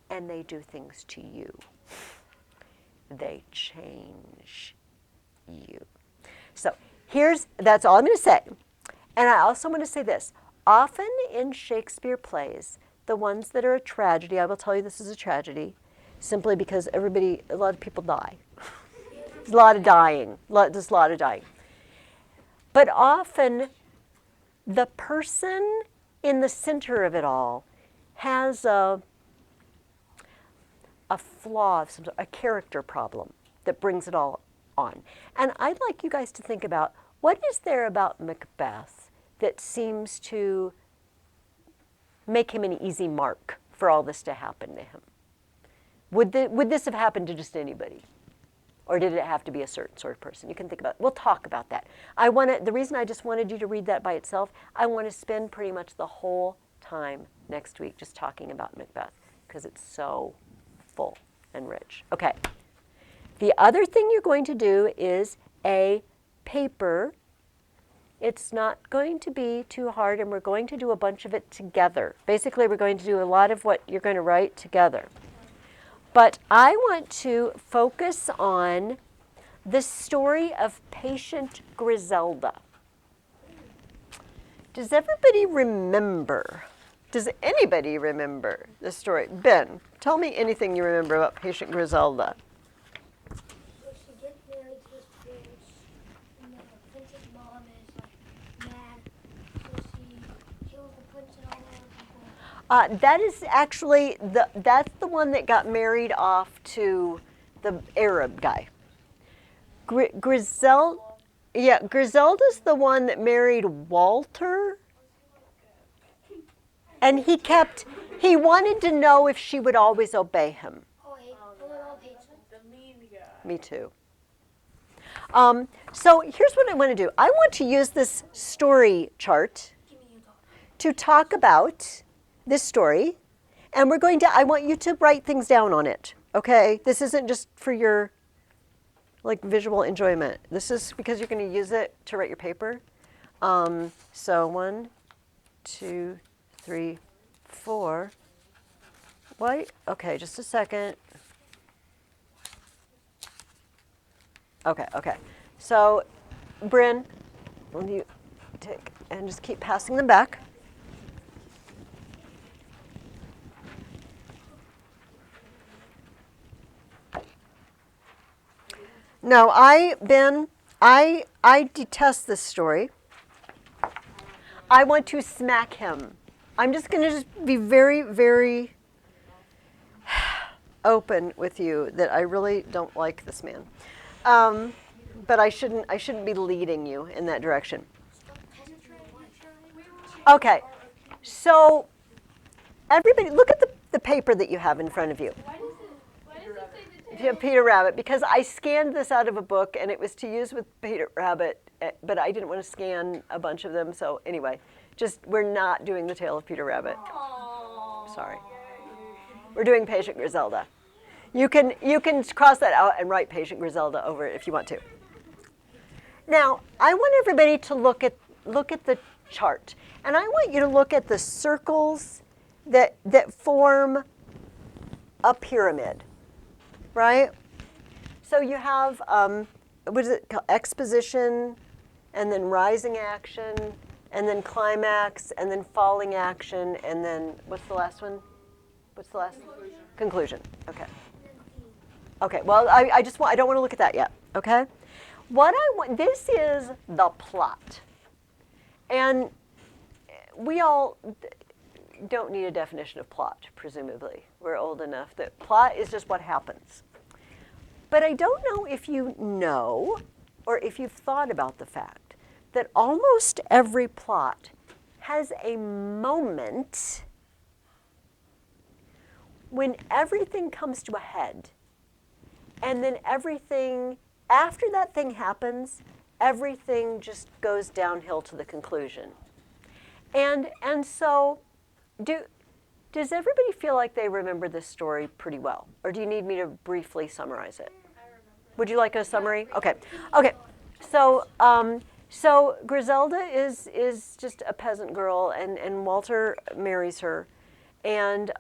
And they do things to you. They change you. So that's all I'm going to say. And I also want to say this. Often in Shakespeare plays, the ones that are a tragedy, I will tell you this is a tragedy, simply because a lot of people die. There's a lot of dying. There's a lot of dying. But often, the person in the center of it all has a flaw, a character problem that brings it all on. And I'd like you guys to think about, what is there about Macbeth that seems to make him an easy mark for all this to happen to him? Would this have happened to just anybody? Or did it have to be a certain sort of person? You can think about it. We'll talk about that. The reason I just wanted you to read that by itself, I want to spend pretty much the whole time next week just talking about Macbeth, because it's so full and rich. Okay. The other thing you're going to do is a paper. It's not going to be too hard, and we're going to do a bunch of it together. Basically, we're going to do a lot of what you're going to write together. But I want to focus on the story of patient Griselda. Does everybody remember? Does anybody remember the story? Ben, tell me anything you remember about patient Griselda. So she gets married to this prince, and then the prince's mom is like mad, so she kills the prince and all the other people. That is actually, that's the one that got married off to the Arab guy. Griselda's the one that married Walter. And he wanted to know if she would always obey him. Oh, all hates her. The mean guy. Me too. So here's what I want to do. I want to use this story chart Give me your dog. to talk about this story. And I want you to write things down on it, okay? This isn't just for your visual enjoyment. This is because you're going to use it to write your paper. So 1, 2, 3, 4. Wait, okay, just a second. Okay. So, Bryn, will you take and just keep passing them back? No, Ben, I detest this story. I want to smack him. I'm just going to be very, very open with you that I really don't like this man. But I shouldn't be leading you in that direction. Okay, so everybody, look at the paper that you have in front of you. Why does it say the Yeah, Peter Rabbit, because I scanned this out of a book and it was to use with Peter Rabbit, but I didn't want to scan a bunch of them. So anyway, we're not doing the Tale of Peter Rabbit. Sorry. We're doing Patient Griselda. You can cross that out and write Patient Griselda over it if you want to. Now, I want everybody to look at the chart, and I want you to look at the circles that form a pyramid, right? So you have what is it called? Exposition, and then rising action, and then climax, and then falling action, and then what's the last one? What's the last? Conclusion. Okay. Okay. Well, I don't want to look at that yet. Okay. What I want. This is the plot, and we all don't need a definition of plot. Presumably, we're old enough that plot is just what happens. But I don't know if you know, or if you've thought about the fact that almost every plot has a moment when everything comes to a head, and then everything, after that thing happens, everything just goes downhill to the conclusion. And so, does everybody feel like they remember this story pretty well? Or do you need me to briefly summarize it? I remember. Would you like a summary? Okay. Okay. So, so Griselda is just a peasant girl, and Walter marries her, and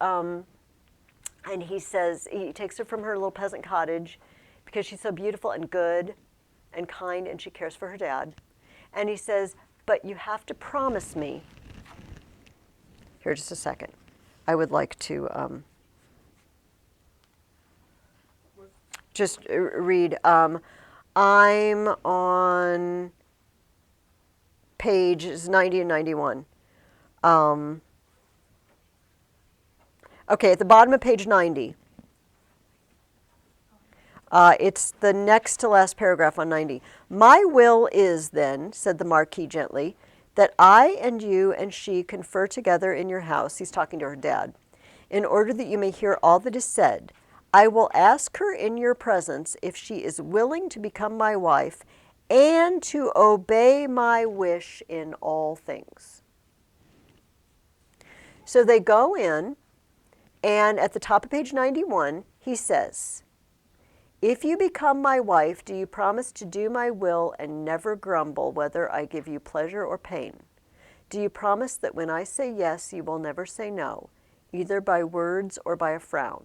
he says he takes her from her little peasant cottage because she's so beautiful and good and kind, and she cares for her dad. And he says, but you have to promise me. Here, just a second. I would like to just read. I'm on pages 90 and 91. Okay, at the bottom of page 90. It's the next to last paragraph on 90. My will is then, said the Marquis gently, that I and you and she confer together in your house, he's talking to her dad, in order that you may hear all that is said. I will ask her in your presence if she is willing to become my wife and to obey my wish in all things. So they go in, and at the top of page 91, he says, if you become my wife, do you promise to do my will and never grumble whether I give you pleasure or pain? Do you promise that when I say yes, you will never say no, either by words or by a frown?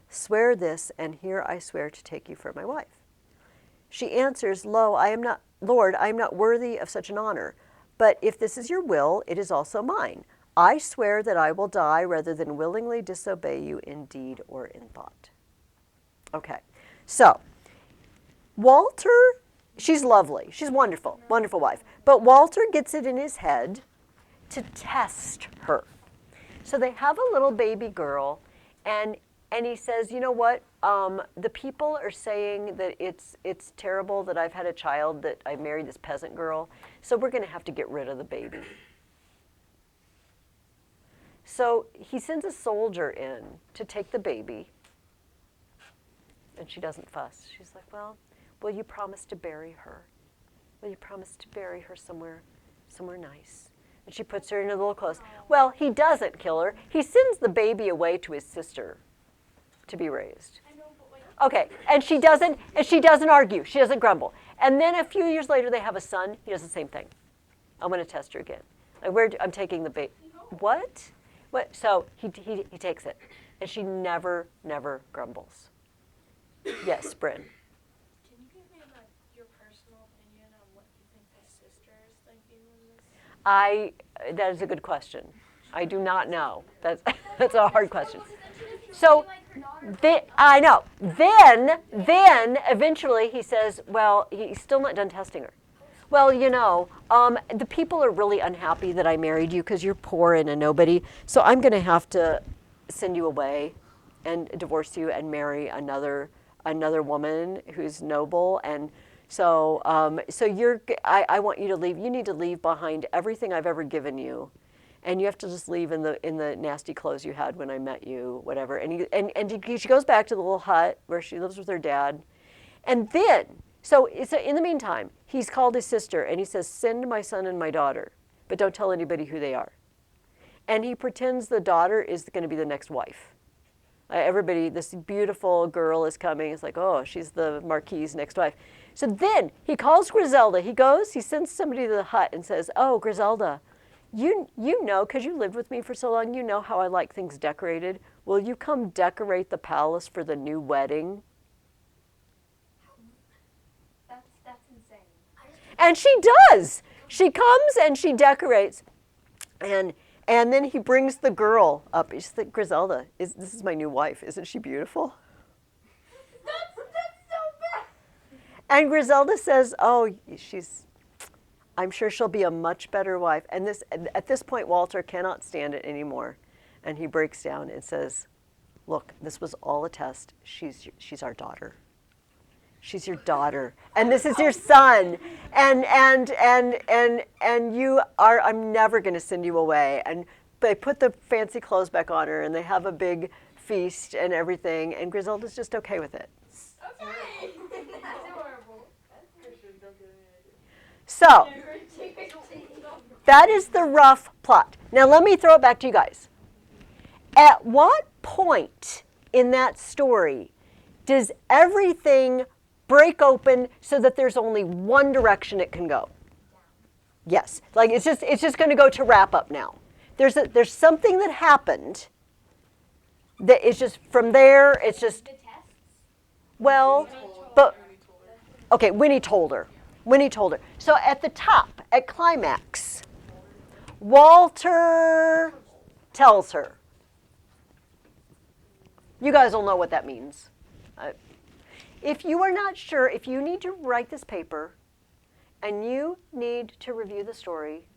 Swear this, and here I swear to take you for my wife. She answers, Lord, I am not worthy of such an honor, but if this is your will, it is also mine. I swear that I will die rather than willingly disobey you in deed or in thought. Okay. So, Walter, she's lovely. She's wonderful, wonderful wife. But Walter gets it in his head to test her. So they have a little baby girl, and he says, you know what? The people are saying that it's terrible that I've had a child, that I married this peasant girl, so we're going to have to get rid of the baby. So he sends a soldier in to take the baby. And she doesn't fuss. She's like, well, will you promise to bury her? Will you promise to bury her somewhere nice? And she puts her in her little clothes. Well, he doesn't kill her. He sends the baby away to his sister to be raised. I know, but like. Okay, and she doesn't argue. She doesn't grumble. And then a few years later, they have a son. He does the same thing. I'm going to test her again. I'm taking the baby. What? So he takes it, and she never grumbles. Yes, Bryn. Can you give me your personal opinion on what you think the sister is thinking in this? That is a good question. I do not know. That's a hard question. So, I know. Then eventually he says, well, he's still not done testing her. Well, you know, the people are really unhappy that I married you because you're poor and a nobody. So I'm going to have to send you away and divorce you and marry another woman who's noble. And so I want you to leave. You need to leave behind everything I've ever given you. And you have to just leave in the nasty clothes you had when I met you, whatever. And she goes back to the little hut where she lives with her dad. And then, so in the meantime, he's called his sister and he says, send my son and my daughter, but don't tell anybody who they are. And he pretends the daughter is going to be the next wife. Everybody, this beautiful girl is coming. It's like, oh, she's the Marquis's next wife. So then he calls Griselda. He sends somebody to the hut and says, oh, Griselda, you know, because you lived with me for so long, you know how I like things decorated. Will you come decorate the palace for the new wedding? That's insane. And she does. She comes and she decorates. And then he brings the girl up. He's like, Griselda, this is my new wife. Isn't she beautiful? That's so bad. And Griselda says, oh, I'm sure she'll be a much better wife. And at this point, Walter cannot stand it anymore. And he breaks down and says, look, this was all a test. She's our daughter. She's your daughter, and this is your son, and you are. I'm never going to send you away. And they put the fancy clothes back on her, and they have a big feast and everything. And Griselda's just okay with it. Okay. That's adorable. Christian, don't get any idea. So, that is the rough plot. Now let me throw it back to you guys. At what point in that story does everything break open so that there's only one direction it can go? Yes, like it's just going to go to wrap up now. There's something that happened that is just from there. It's just well, but okay. Winnie told her. Winnie told her. So at the top, at climax, Walter tells her. You guys will know what that means. If you are not sure, if you need to write this paper and you need to review the story,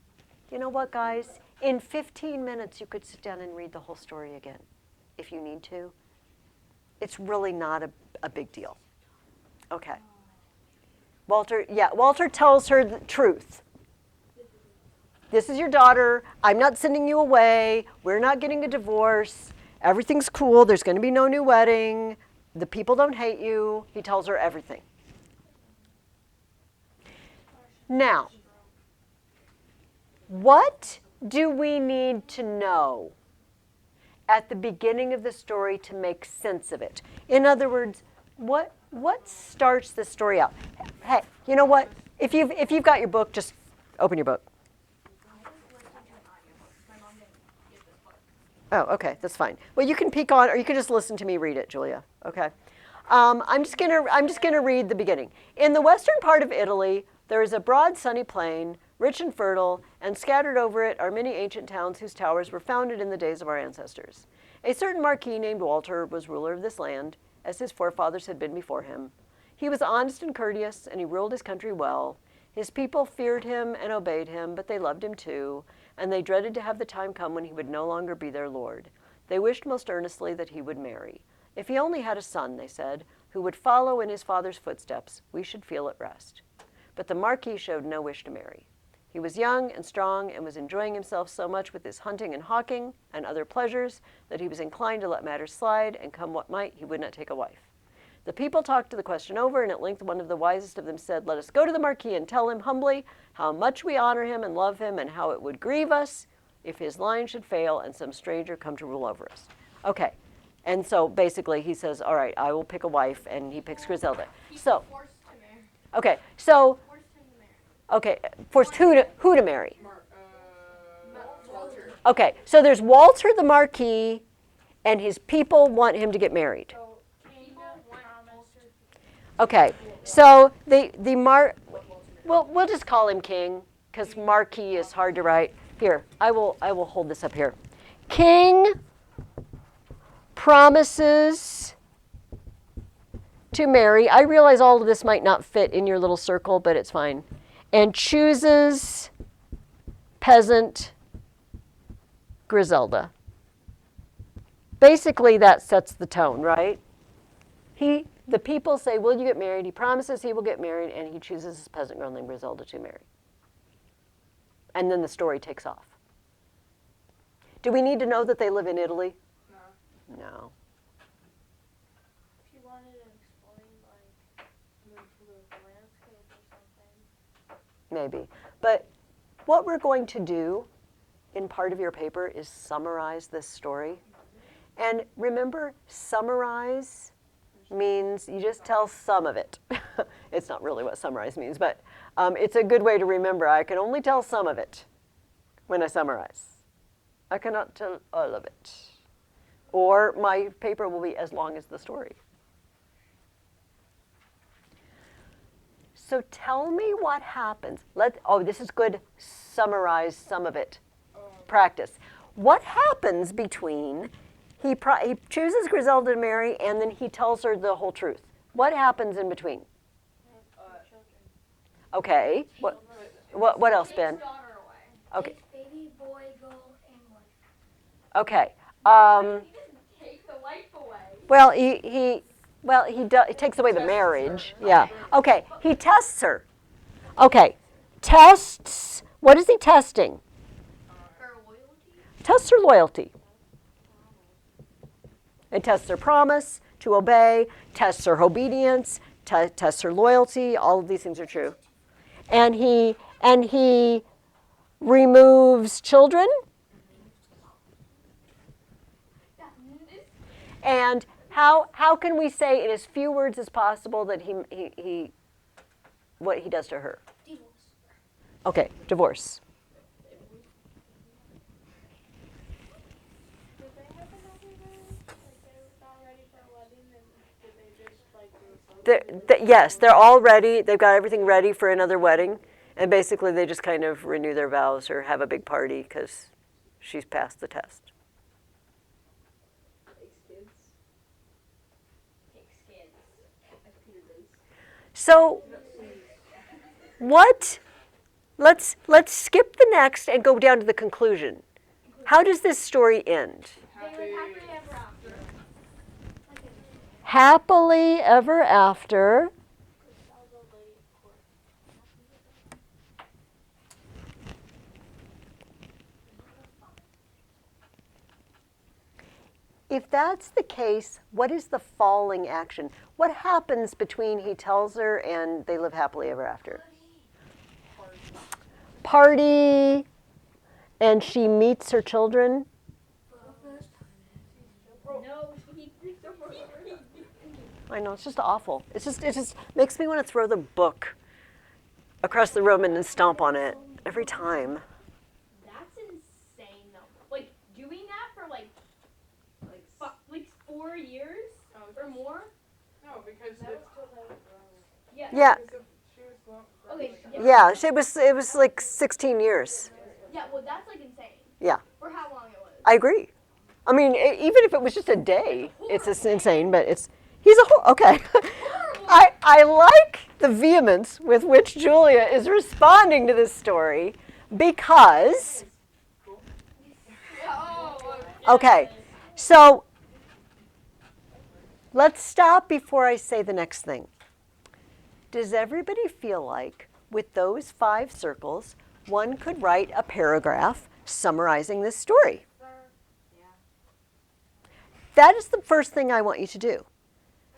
you know what, guys? In 15 minutes, you could sit down and read the whole story again, if you need to. It's really not a big deal. Okay. Walter tells her the truth. This is your daughter. I'm not sending you away. We're not getting a divorce. Everything's cool. There's going to be no new wedding. The people don't hate you. He tells her everything. Now, what do we need to know at the beginning of the story to make sense of it? In other words, what starts the story out? Hey, you know what? If you've got your book, just open your book. Oh, okay, that's fine. Well, you can peek on, or you can just listen to me read it, Julia. Okay. I'm just gonna read the beginning. In the western part of Italy, there is a broad, sunny plain, rich and fertile, and scattered over it are many ancient towns whose towers were founded in the days of our ancestors. A certain marquis named Walter was ruler of this land, as his forefathers had been before him. He was honest and courteous, and he ruled his country well. His people feared him and obeyed him, but they loved him too, and they dreaded to have the time come when he would no longer be their lord. They wished most earnestly that he would marry. If he only had a son, they said, who would follow in his father's footsteps, we should feel at rest. But the Marquis showed no wish to marry. He was young and strong and was enjoying himself so much with his hunting and hawking and other pleasures that he was inclined to let matters slide, and come what might, he would not take a wife. The people talked the question over, and at length one of the wisest of them said, let us go to the Marquis and tell him humbly how much we honor him and love him, and how it would grieve us if his line should fail and some stranger come to rule over us. Okay, and so basically he says, all right, I will pick a wife, and he picks Griselda. So, okay, so, okay, forced who to marry? Walter. Okay, so there's Walter the Marquis, and his people want him to get married. Okay, so we'll just call him King, because Marquis is hard to write. Here, I will hold this up here. King promises to marry. I realize all of this might not fit in your little circle, but it's fine. And chooses peasant Griselda. Basically, that sets the tone, right? The people say, will you get married? He promises he will get married, and he chooses this peasant girl named Griselda to marry. And then the story takes off. Do we need to know that they live in Italy? No. No. If you wanted to explain, like, the landscape or something. Maybe. But what we're going to do in part of your paper is summarize this story. And remember, summarize means you just tell some of it. It's not really what summarize means, but it's a good way to remember. I can only tell some of it when I summarize. I cannot tell all of it. Or my paper will be as long as the story. So tell me what happens. This is good. Summarize some of it. Practice. What happens between he chooses Griselda to marry, and then he tells her the whole truth? What happens in between? Okay. What else, Ben? Okay. Baby, boy, girl, and wife. Okay. Take the wife away. Well, he takes away the marriage. Yeah. Okay. He tests her. Okay. Tests. What is he testing? Her loyalty? Tests her loyalty. It tests her promise to obey, tests her obedience, tests her loyalty. All of these things are true. and he removes children. And how can we say in as few words as possible that he what he does to her? Divorce. Okay, divorce. Did they have another wedding? Like they were all ready for a wedding, and did they just like do something? Yes, they're all ready. They've got everything ready for another wedding, and basically they just kind of renew their vows or have a big party because she's passed the test. Takes kids. As Peter does. So, what? Let's skip the next and go down to the conclusion. How does this story end? They live happily ever after. Happily ever after. If that's the case, what is the falling action? What happens between he tells her and they live happily ever after? Party, and she meets her children. No, he I know, it's just awful. It just makes me want to throw the book across the room and then stomp on it every time. That's insane, though. Like doing that for like 4 years or more. No, because it's, Yeah, because she was long. Okay. yeah, it was like 16 years. Yeah. Well, that's like insane. Yeah, For how long it was. I agree. I mean, even if it was just a day, it's just insane, but he's a whole, okay. I like the vehemence with which Julia is responding to this story because, okay, so let's stop before I say the next thing. Does everybody feel like with those 5 circles, one could write a paragraph summarizing this story? That is the first thing I want you to do.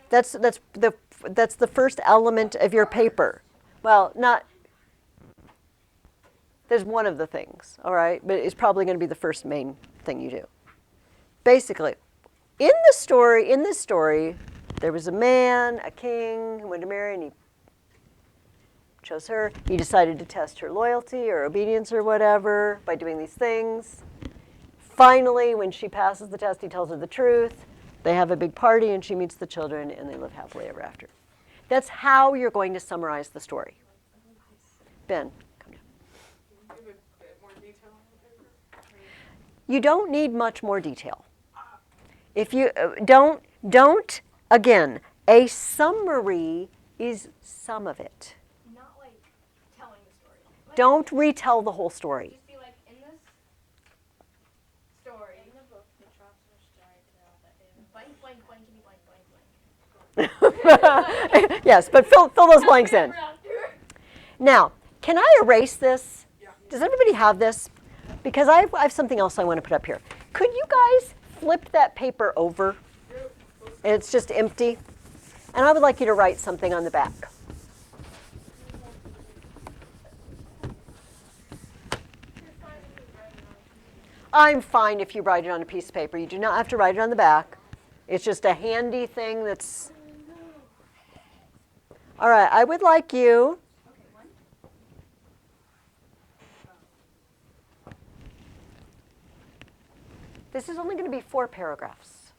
That's the first element of your paper. Well, there's one of the things, all right? But it's probably going to be the first main thing you do. Basically, in this story, there was a man, a king, who wanted to marry, and he chose her. He decided to test her loyalty or obedience or whatever by doing these things. Finally, when she passes the test, he tells her the truth. They have a big party, and she meets the children, and they live happily ever after. That's how you're going to summarize the story. Ben, come down. Can you give a bit more detail on the paper? You don't need much more detail. If you don't, again, a summary is some of it. Not like telling the story. Like, Don't retell the whole story. just be like in this story. In the book, the Chaucer storytale that is Blank, blank, blankety, blank, blank, blank. Yes, but fill those blanks in. Ever after. Now, can I erase this? Yeah. Does everybody have this? Because I have something else I want to put up here. Could you guys flip that paper over? And it's just empty. And I would like you to write something on the back. I'm fine if you write it on a piece of paper. You do not have to write it on the back. It's just a handy thing that's... All right, I would like you... This is only going to be 4 paragraphs.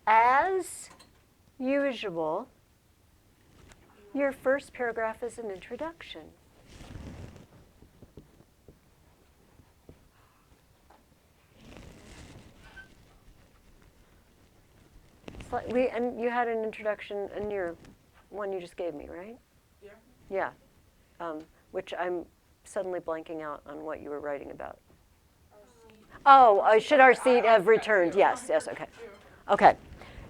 As usual, your first paragraph is an introduction. And you had an introduction in your one you just gave me, right? Yeah. Yeah. Which I'm suddenly blanking out on what you were writing about. Oh, should our seat have returned? Yes, okay. Okay.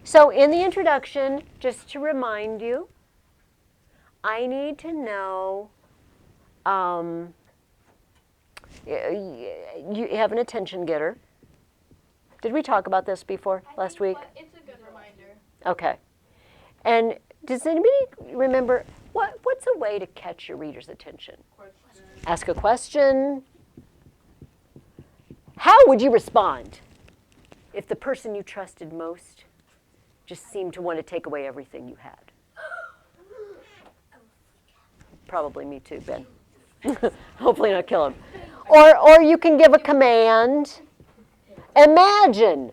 So in the introduction, just to remind you, I need to know You have an attention getter. Did we talk about this before last week? But it's a good reminder. Okay. And does anybody remember what's a way to catch your reader's attention? Question. Ask a question. How would you respond if the person you trusted most just seemed to want to take away everything you had? Probably me too, Ben. Hopefully not kill him. Or you can give a command. Imagine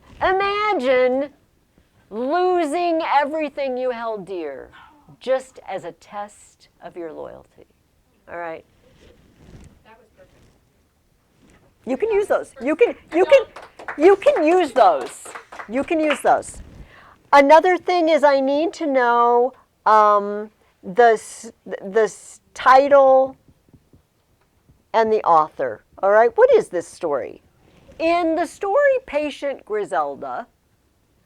losing everything you held dear just as a test of your loyalty. All right? That was perfect. You can use those. You can use those. You can use those. Another thing is I need to know the title and the author. All right? What is this story? In the story Patient Griselda,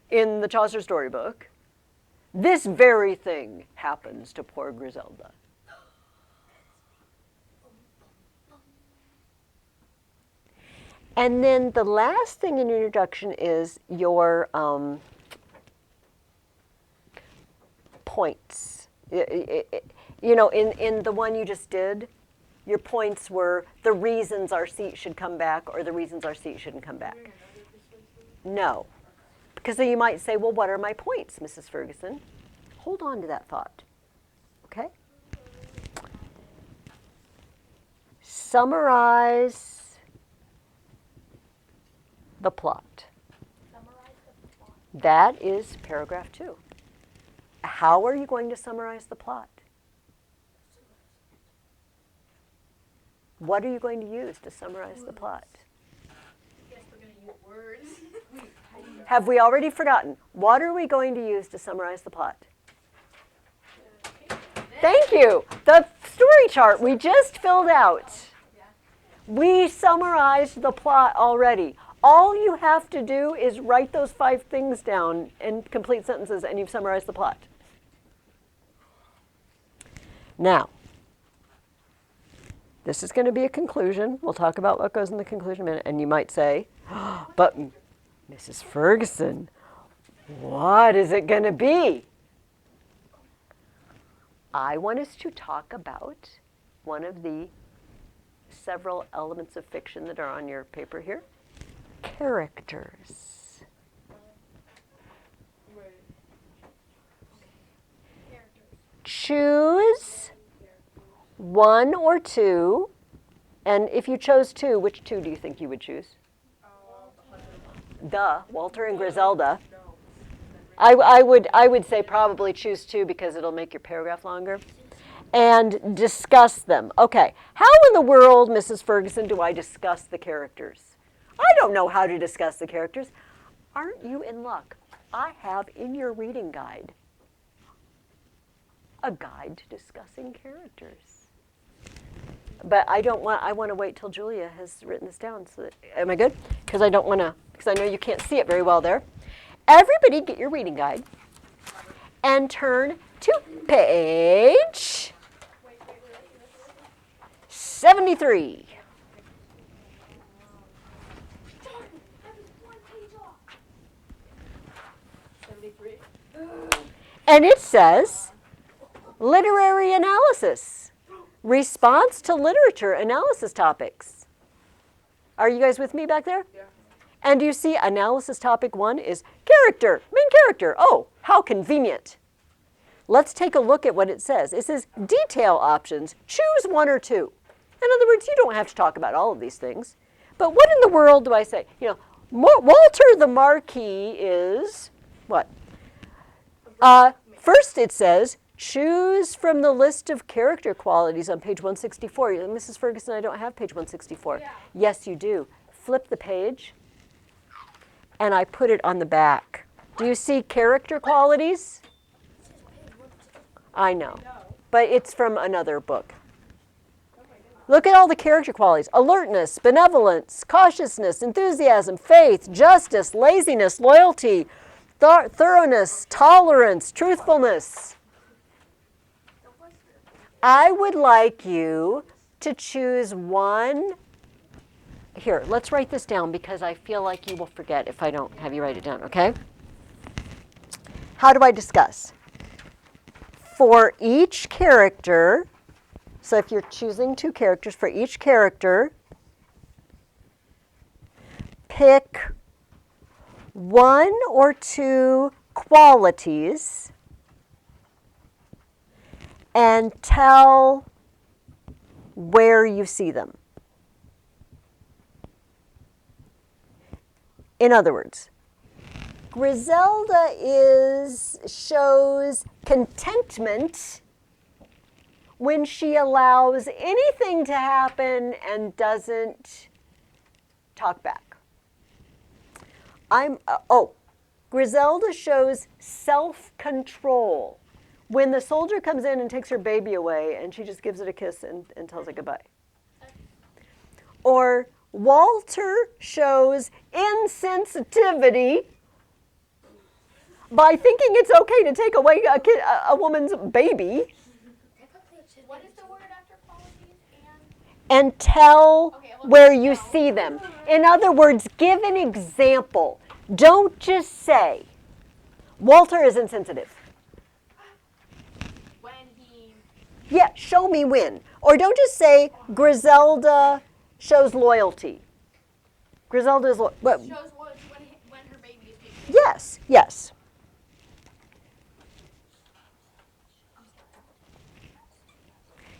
in the Chaucer storybook, this very thing happens to poor Griselda. And then the last thing in your introduction is your points. You know, in the one you just did, your points were the reasons our seat should come back or the reasons our seat shouldn't come back. No. Because then you might say, well, what are my points, Mrs. Ferguson? Hold on to that thought. Okay? Summarize the plot. Summarize the plot. That is paragraph 2. How are you going to summarize the plot? What are you going to use to summarize the plot? I guess we're going to use words. Have we already forgotten? What are we going to use to summarize the plot? Thank you. The story chart we just filled out. We summarized the plot already. All you have to do is write those 5 things down in complete sentences and you've summarized the plot. Now, this is going to be a conclusion. We'll talk about what goes in the conclusion in a minute. And you might say, oh, but Mrs. Ferguson, what is it going to be? I want us to talk about one of the several elements of fiction that are on your paper here. Characters. Wait. Choose 1 or 2, and if you chose 2, which 2 do you think you would choose? Walter and Griselda. I would say probably choose 2 because it'll make your paragraph longer. And discuss them. Okay, how in the world, Mrs. Ferguson, do I discuss the characters? I don't know how to discuss the characters. Aren't you in luck? I have in your reading guide a guide to discussing characters. But I want to wait till Julia has written this down. So that, am I good? Because I don't want to, because I know you can't see it very well there. Everybody get your reading guide and turn to page 73. And it says, literary analysis, response to literature analysis topics. Are you guys with me back there? Yeah. And you see analysis topic 1 is character, main character. Oh, how convenient. Let's take a look at what it says. It says detail options, choose 1 or 2. In other words, you don't have to talk about all of these things. But what in the world do I say? You know, Walter the Marquis is what? First it says, choose from the list of character qualities on page 164. Mrs. Ferguson, I don't have page 164. Yeah. Yes, you do. Flip the page, and I put it on the back. Do you see character qualities? I know, but it's from another book. Look at all the character qualities. Alertness, benevolence, cautiousness, enthusiasm, faith, justice, laziness, loyalty, thoroughness, tolerance, truthfulness. I would like you to choose 1 here, let's write this down because I feel like you will forget if I don't have you write it down, okay? How do I discuss? For each character, so if you're choosing 2 characters, for each character, pick 1 or 2 qualities and tell where you see them. In other words, Griselda shows contentment when she allows anything to happen and doesn't talk back. Griselda shows self-control when the soldier comes in and takes her baby away and she just gives it a kiss and tells it goodbye. Or Walter shows insensitivity by thinking it's okay to take away a woman's baby. What is the word after qualities? And tell Okay, where you see them. In other words, give an example. Don't just say, Walter is insensitive. When he Yeah, show me when. Or don't just say, Griselda shows loyalty. Griselda is loyal. shows loyalty when her baby is being Yes, yes.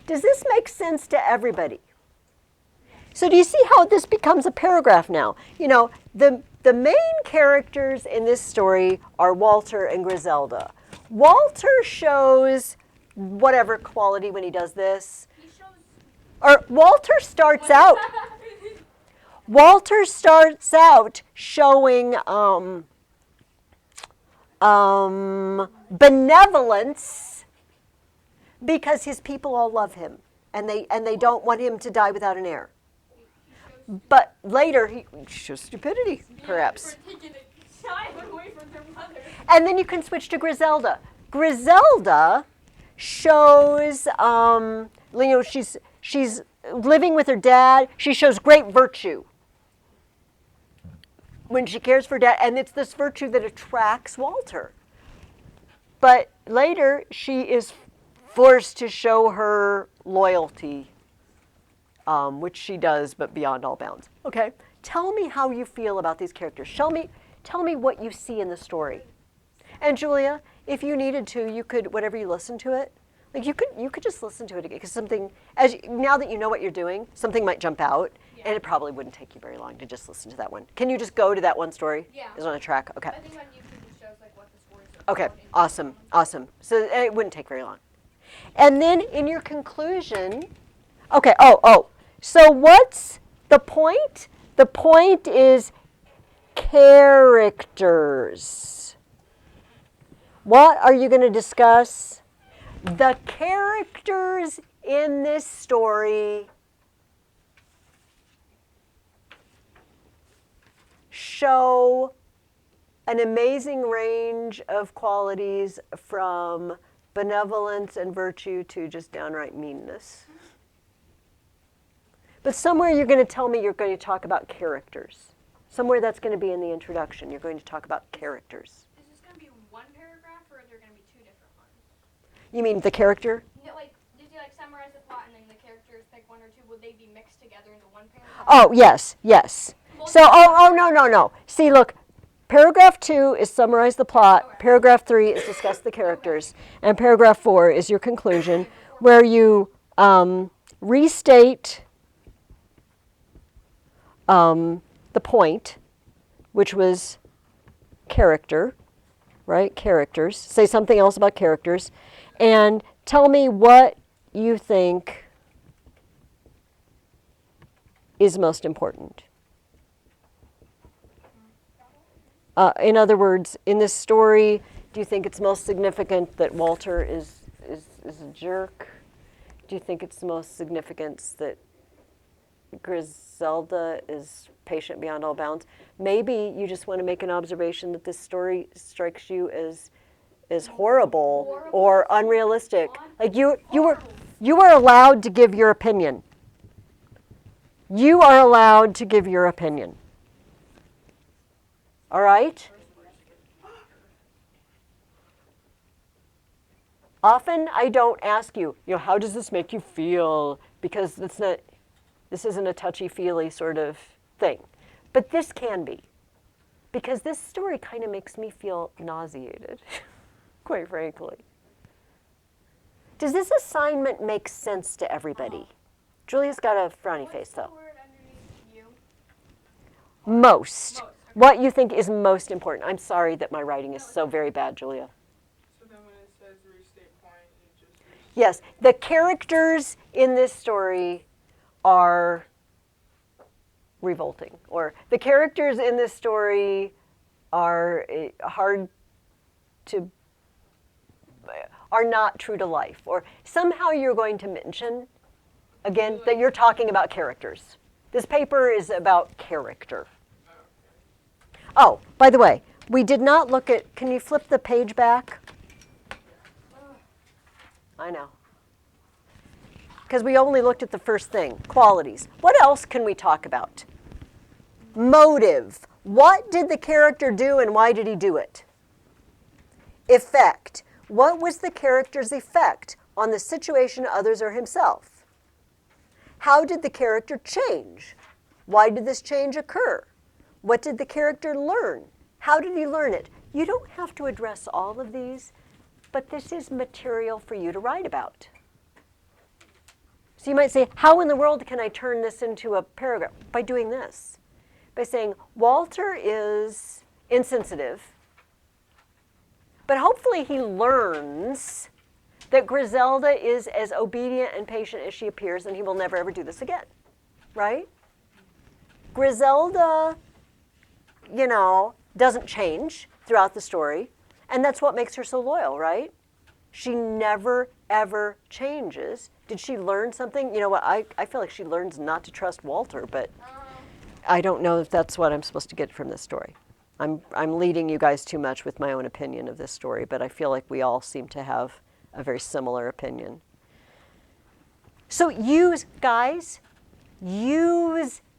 Does this make sense to everybody? So do you see how this becomes a paragraph now? You know, the main characters in this story are Walter and Griselda. Walter shows whatever quality when he does this. He shows Or Walter starts out showing benevolence because his people all love him and they don't want him to die without an heir. But later he shows stupidity, perhaps. for taking a child away from their mother. And then you can switch to Griselda. Griselda shows, she's living with her dad. She shows great virtue when she cares for dad, and it's this virtue that attracts Walter. But later, she is forced to show her loyalty, which she does, but beyond all bounds. Okay, tell me how you feel about these characters. Tell me what you see in the story. And Julia, if you needed to, you could, whatever you listen to it, like you could just listen to it again, because something, now that you know what you're doing, something might jump out, and it probably wouldn't take you very long to just listen to that one. Can you just go to that one story? Yeah. Is on a track? Okay. I think on YouTube it shows like what the stories are. Okay, about and- awesome, awesome. So it wouldn't take very long. And then in your conclusion, okay, so what's the point? The point is characters. What are you going to discuss? The characters in this story show an amazing range of qualities from benevolence and virtue to just downright meanness. But somewhere you're going to tell me you're going to talk about characters. Somewhere that's going to be in the introduction. You're going to talk about characters. Is this going to be one paragraph or are there going to be 2 different ones? You mean the character? No, like, did you like summarize the plot and then the characters pick 1 or 2? Would they be mixed together into one paragraph? Oh, yes. So, no. See, look, paragraph 2 is summarize the plot. Okay. Paragraph 3 is discuss the characters. And paragraph 4 is your conclusion, where you restate the point, which was character, right? Characters. Say something else about characters. And tell me what you think is most important. In other words, in this story, do you think it's most significant that Walter is a jerk? Do you think it's most significant that Griselda is patient beyond all bounds? Maybe you just want to make an observation that this story strikes you as horrible or unrealistic. Like you were allowed to give your opinion. You are allowed to give your opinion. All right? Often I don't ask you, how does this make you feel? Because this isn't a touchy-feely sort of thing. But this can be. Because this story kind of makes me feel nauseated, quite frankly. Does this assignment make sense to everybody? Julia's got a frowny face, though. What's the word underneath you? Most. okay. What you think is most important. I'm sorry that my writing is so very bad, Julia. So then when it says restate point, you just restate. Yes, the characters in this story are revolting, or the characters in this story are are not true to life, or somehow you're going to mention, again, that you're talking about characters. This paper is about character. Oh, by the way, we did not look at, can you flip the page back? I know. Because we only looked at the first thing, qualities. What else can we talk about? Motive. What did the character do and why did he do it? Effect. What was the character's effect on the situation, others, or himself? How did the character change? Why did this change occur? What did the character learn? How did he learn it? You don't have to address all of these, but this is material for you to write about. So you might say, how in the world can I turn this into a paragraph? By doing this. By saying, Walter is insensitive, but hopefully he learns that Griselda is as obedient and patient as she appears, and he will never ever do this again, right? Griselda, doesn't change throughout the story, and that's what makes her so loyal, right? She never, ever changes. Did she learn something? You know what, I feel like she learns not to trust Walter, but I don't know if that's what I'm supposed to get from this story. I'm leading you guys too much with my own opinion of this story, but I feel like we all seem to have a very similar opinion. So use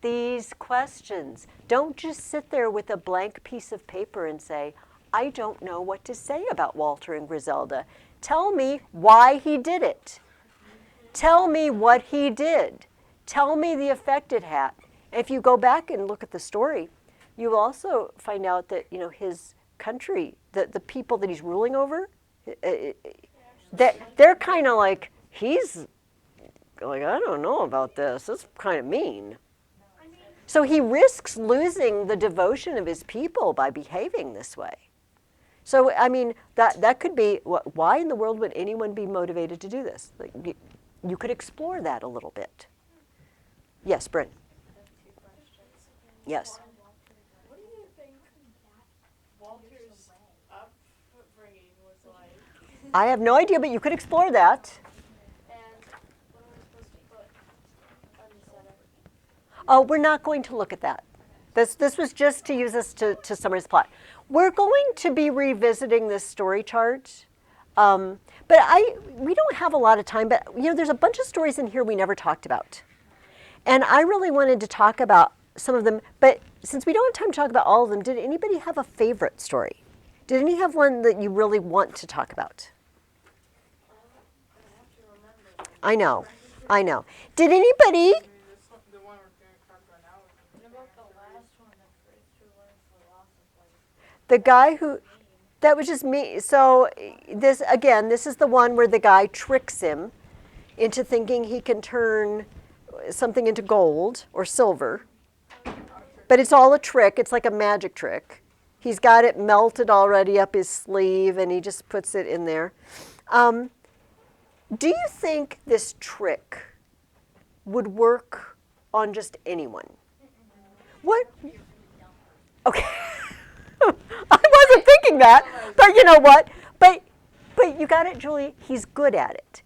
these questions. Don't just sit there with a blank piece of paper and say, I don't know what to say about Walter and Griselda. Tell me why he did it. Tell me what he did. Tell me the effect it had. If you go back and look at the story, you will also find out that his country, the people that he's ruling over, they're kind of like, he's like, I don't know about this. It's kind of mean. So he risks losing the devotion of his people by behaving this way. So, that could be, why in the world would anyone be motivated to do this? Like, you could explore that a little bit. Yes, Bryn. I have two questions. Yes. What do you think Walter's upbringing was like? I have no idea, but you could explore that. And what am I supposed to put on the setup? Oh, we're not going to look at that. This was just to use this to summarize the plot. We're going to be revisiting this story chart. But we don't have a lot of time, but there's a bunch of stories in here we never talked about. And I really wanted to talk about some of them, but since we don't have time to talk about all of them, did anybody have a favorite story? Did any have one that you really want to talk about? I have to remember. I know. Did anybody? The one we're going to talk about now is What about the last one, the first who learned philosophy? The guy who, that was just me. So this is the one where the guy tricks him into thinking he can turn something into gold or silver. But it's all a trick. It's like a magic trick. He's got it melted already up his sleeve, and he just puts it in there. Do you think this trick would work on just anyone? What? Okay. I wasn't thinking that, but you know what? But you got it, Julie. He's good at it.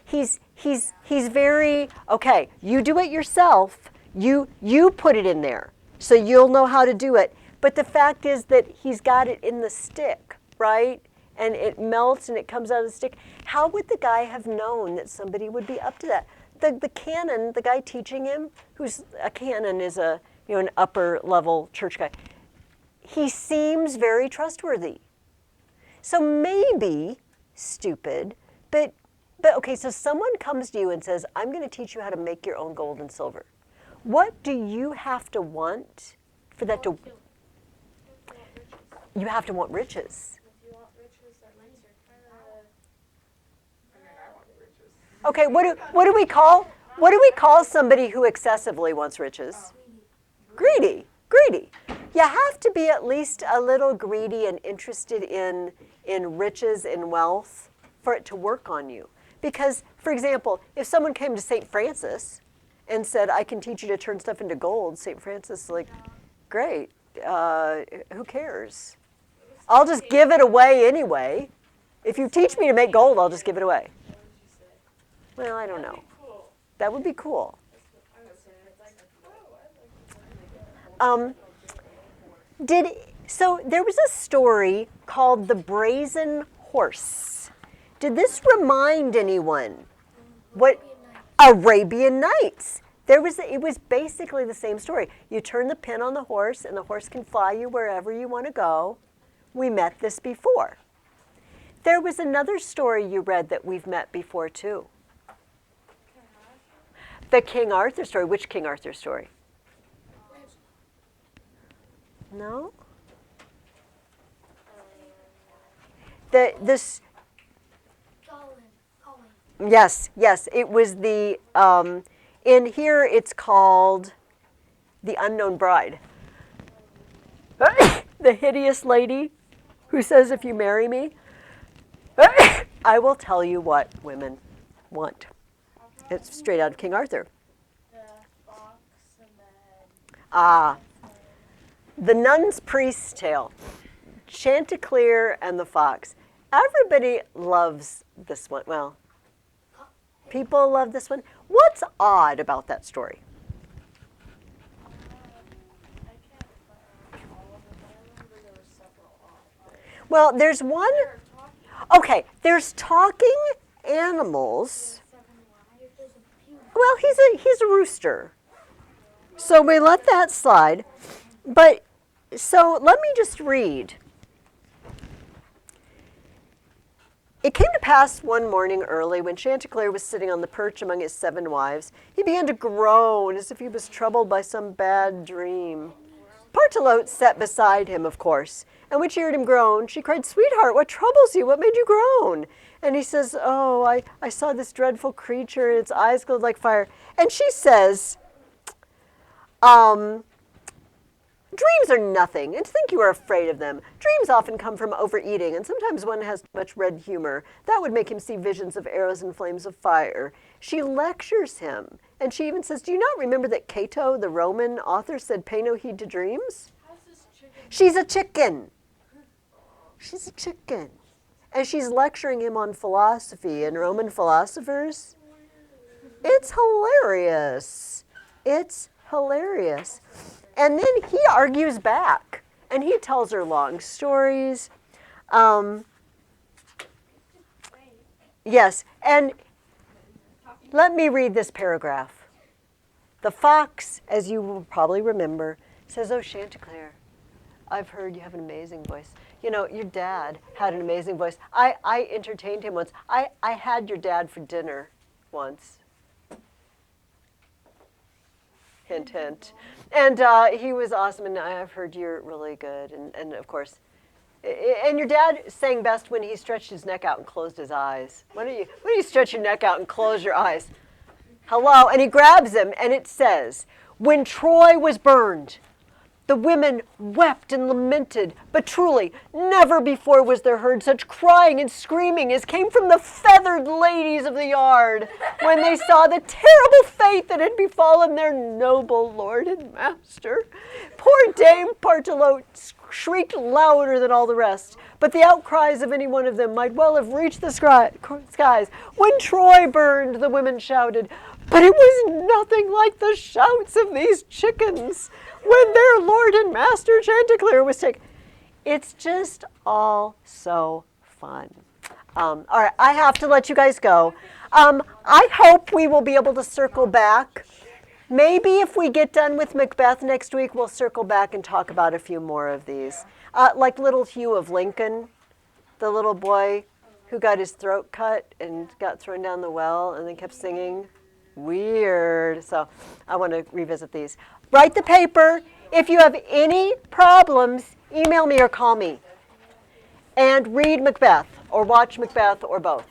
He's very, okay, you do it yourself. You put it in there, so you'll know how to do it. But the fact is that he's got it in the stick, right? And it melts and it comes out of the stick. How would the guy have known that somebody would be up to that? the canon, the guy teaching him, who's a canon is a, an upper level church guy, he seems very trustworthy. So maybe stupid, but okay, so someone comes to you and says, I'm going to teach you how to make your own gold and silver. What do you have to want for that to... You have to want riches. If you want riches, that means you're kind of... I mean, I want riches. Okay, what do we call somebody who excessively wants riches? Greedy. You have to be at least a little greedy and interested in riches and wealth for it to work on you. Because, for example, if someone came to St. Francis and said, I can teach you to turn stuff into gold, St. Francis, like, great, who cares? I'll just give it away anyway. If you teach me to make gold, I'll just give it away. Well, I don't know. That would be cool. So there was a story called The Brazen Horse. Did this remind anyone? What? Arabian Nights. It was basically the same story. You turn the pin on the horse and the horse can fly you wherever you want to go. We met this before. There was another story you read that we've met before too. The King Arthur story. Which King Arthur story? No? This. Yes. It was the. In here, it's called The Unknown Bride. The hideous lady who says, if you marry me, I will tell you what women want. It's straight out of King Arthur. The fox and then... The Nun's Priest's Tale. Chanticleer and the Fox. Everybody loves this one. Well, people love this one. What's odd about that story? I can't find all of them. I remember there were several off. Well, there's one. They're talking. Okay, there's talking animals. Well, he's a rooster. So we let that slide. But, so let me just read. It came to pass one morning early, when Chanticleer was sitting on the perch among his 7 wives, he began to groan as if he was troubled by some bad dream. Partelote sat beside him, of course, and when she heard him groan, she cried, Sweetheart, what troubles you? What made you groan? And he says, Oh, I saw this dreadful creature, and its eyes glowed like fire. And she says, Dreams are nothing, and to think you are afraid of them. Dreams often come from overeating, and sometimes one has too much red humor. That would make him see visions of arrows and flames of fire. She lectures him, and she even says, Do you not remember that Cato, the Roman author, said, Pay no heed to dreams? How's this chicken? She's a chicken. She's a chicken. And she's lecturing him on philosophy and Roman philosophers. It's hilarious. It's hilarious. And then he argues back, and he tells her long stories. Yes, and let me read this paragraph. The fox, as you will probably remember, says, Oh, Chanticleer, I've heard you have an amazing voice. You know, your dad had an amazing voice. I entertained him once. I had your dad for dinner once. Hint, hint. And he was awesome, and I've heard you're really good. And of course, and your dad sang best when he stretched his neck out and closed his eyes. Why don't you stretch your neck out and close your eyes? Hello, and he grabs him, and it says, When Troy was burned, the women wept and lamented, but truly, never before was there heard such crying and screaming as came from the feathered ladies of the yard when they saw the terrible fate that had befallen their noble lord and master. Poor Dame Partelote shrieked louder than all the rest, but the outcries of any one of them might well have reached the skies. When Troy burned, the women shouted, but it was nothing like the shouts of these chickens when their lord and master Chanticleer was taken. It's just all so fun. All right, I have to let you guys go. I hope we will be able to circle back. Maybe if we get done with Macbeth next week, we'll circle back and talk about a few more of these. Like little Hugh of Lincoln, the little boy who got his throat cut and got thrown down the well and then kept singing. Weird. So I want to revisit these. Write the paper. If you have any problems, email me or call me. And read Macbeth or watch Macbeth or both.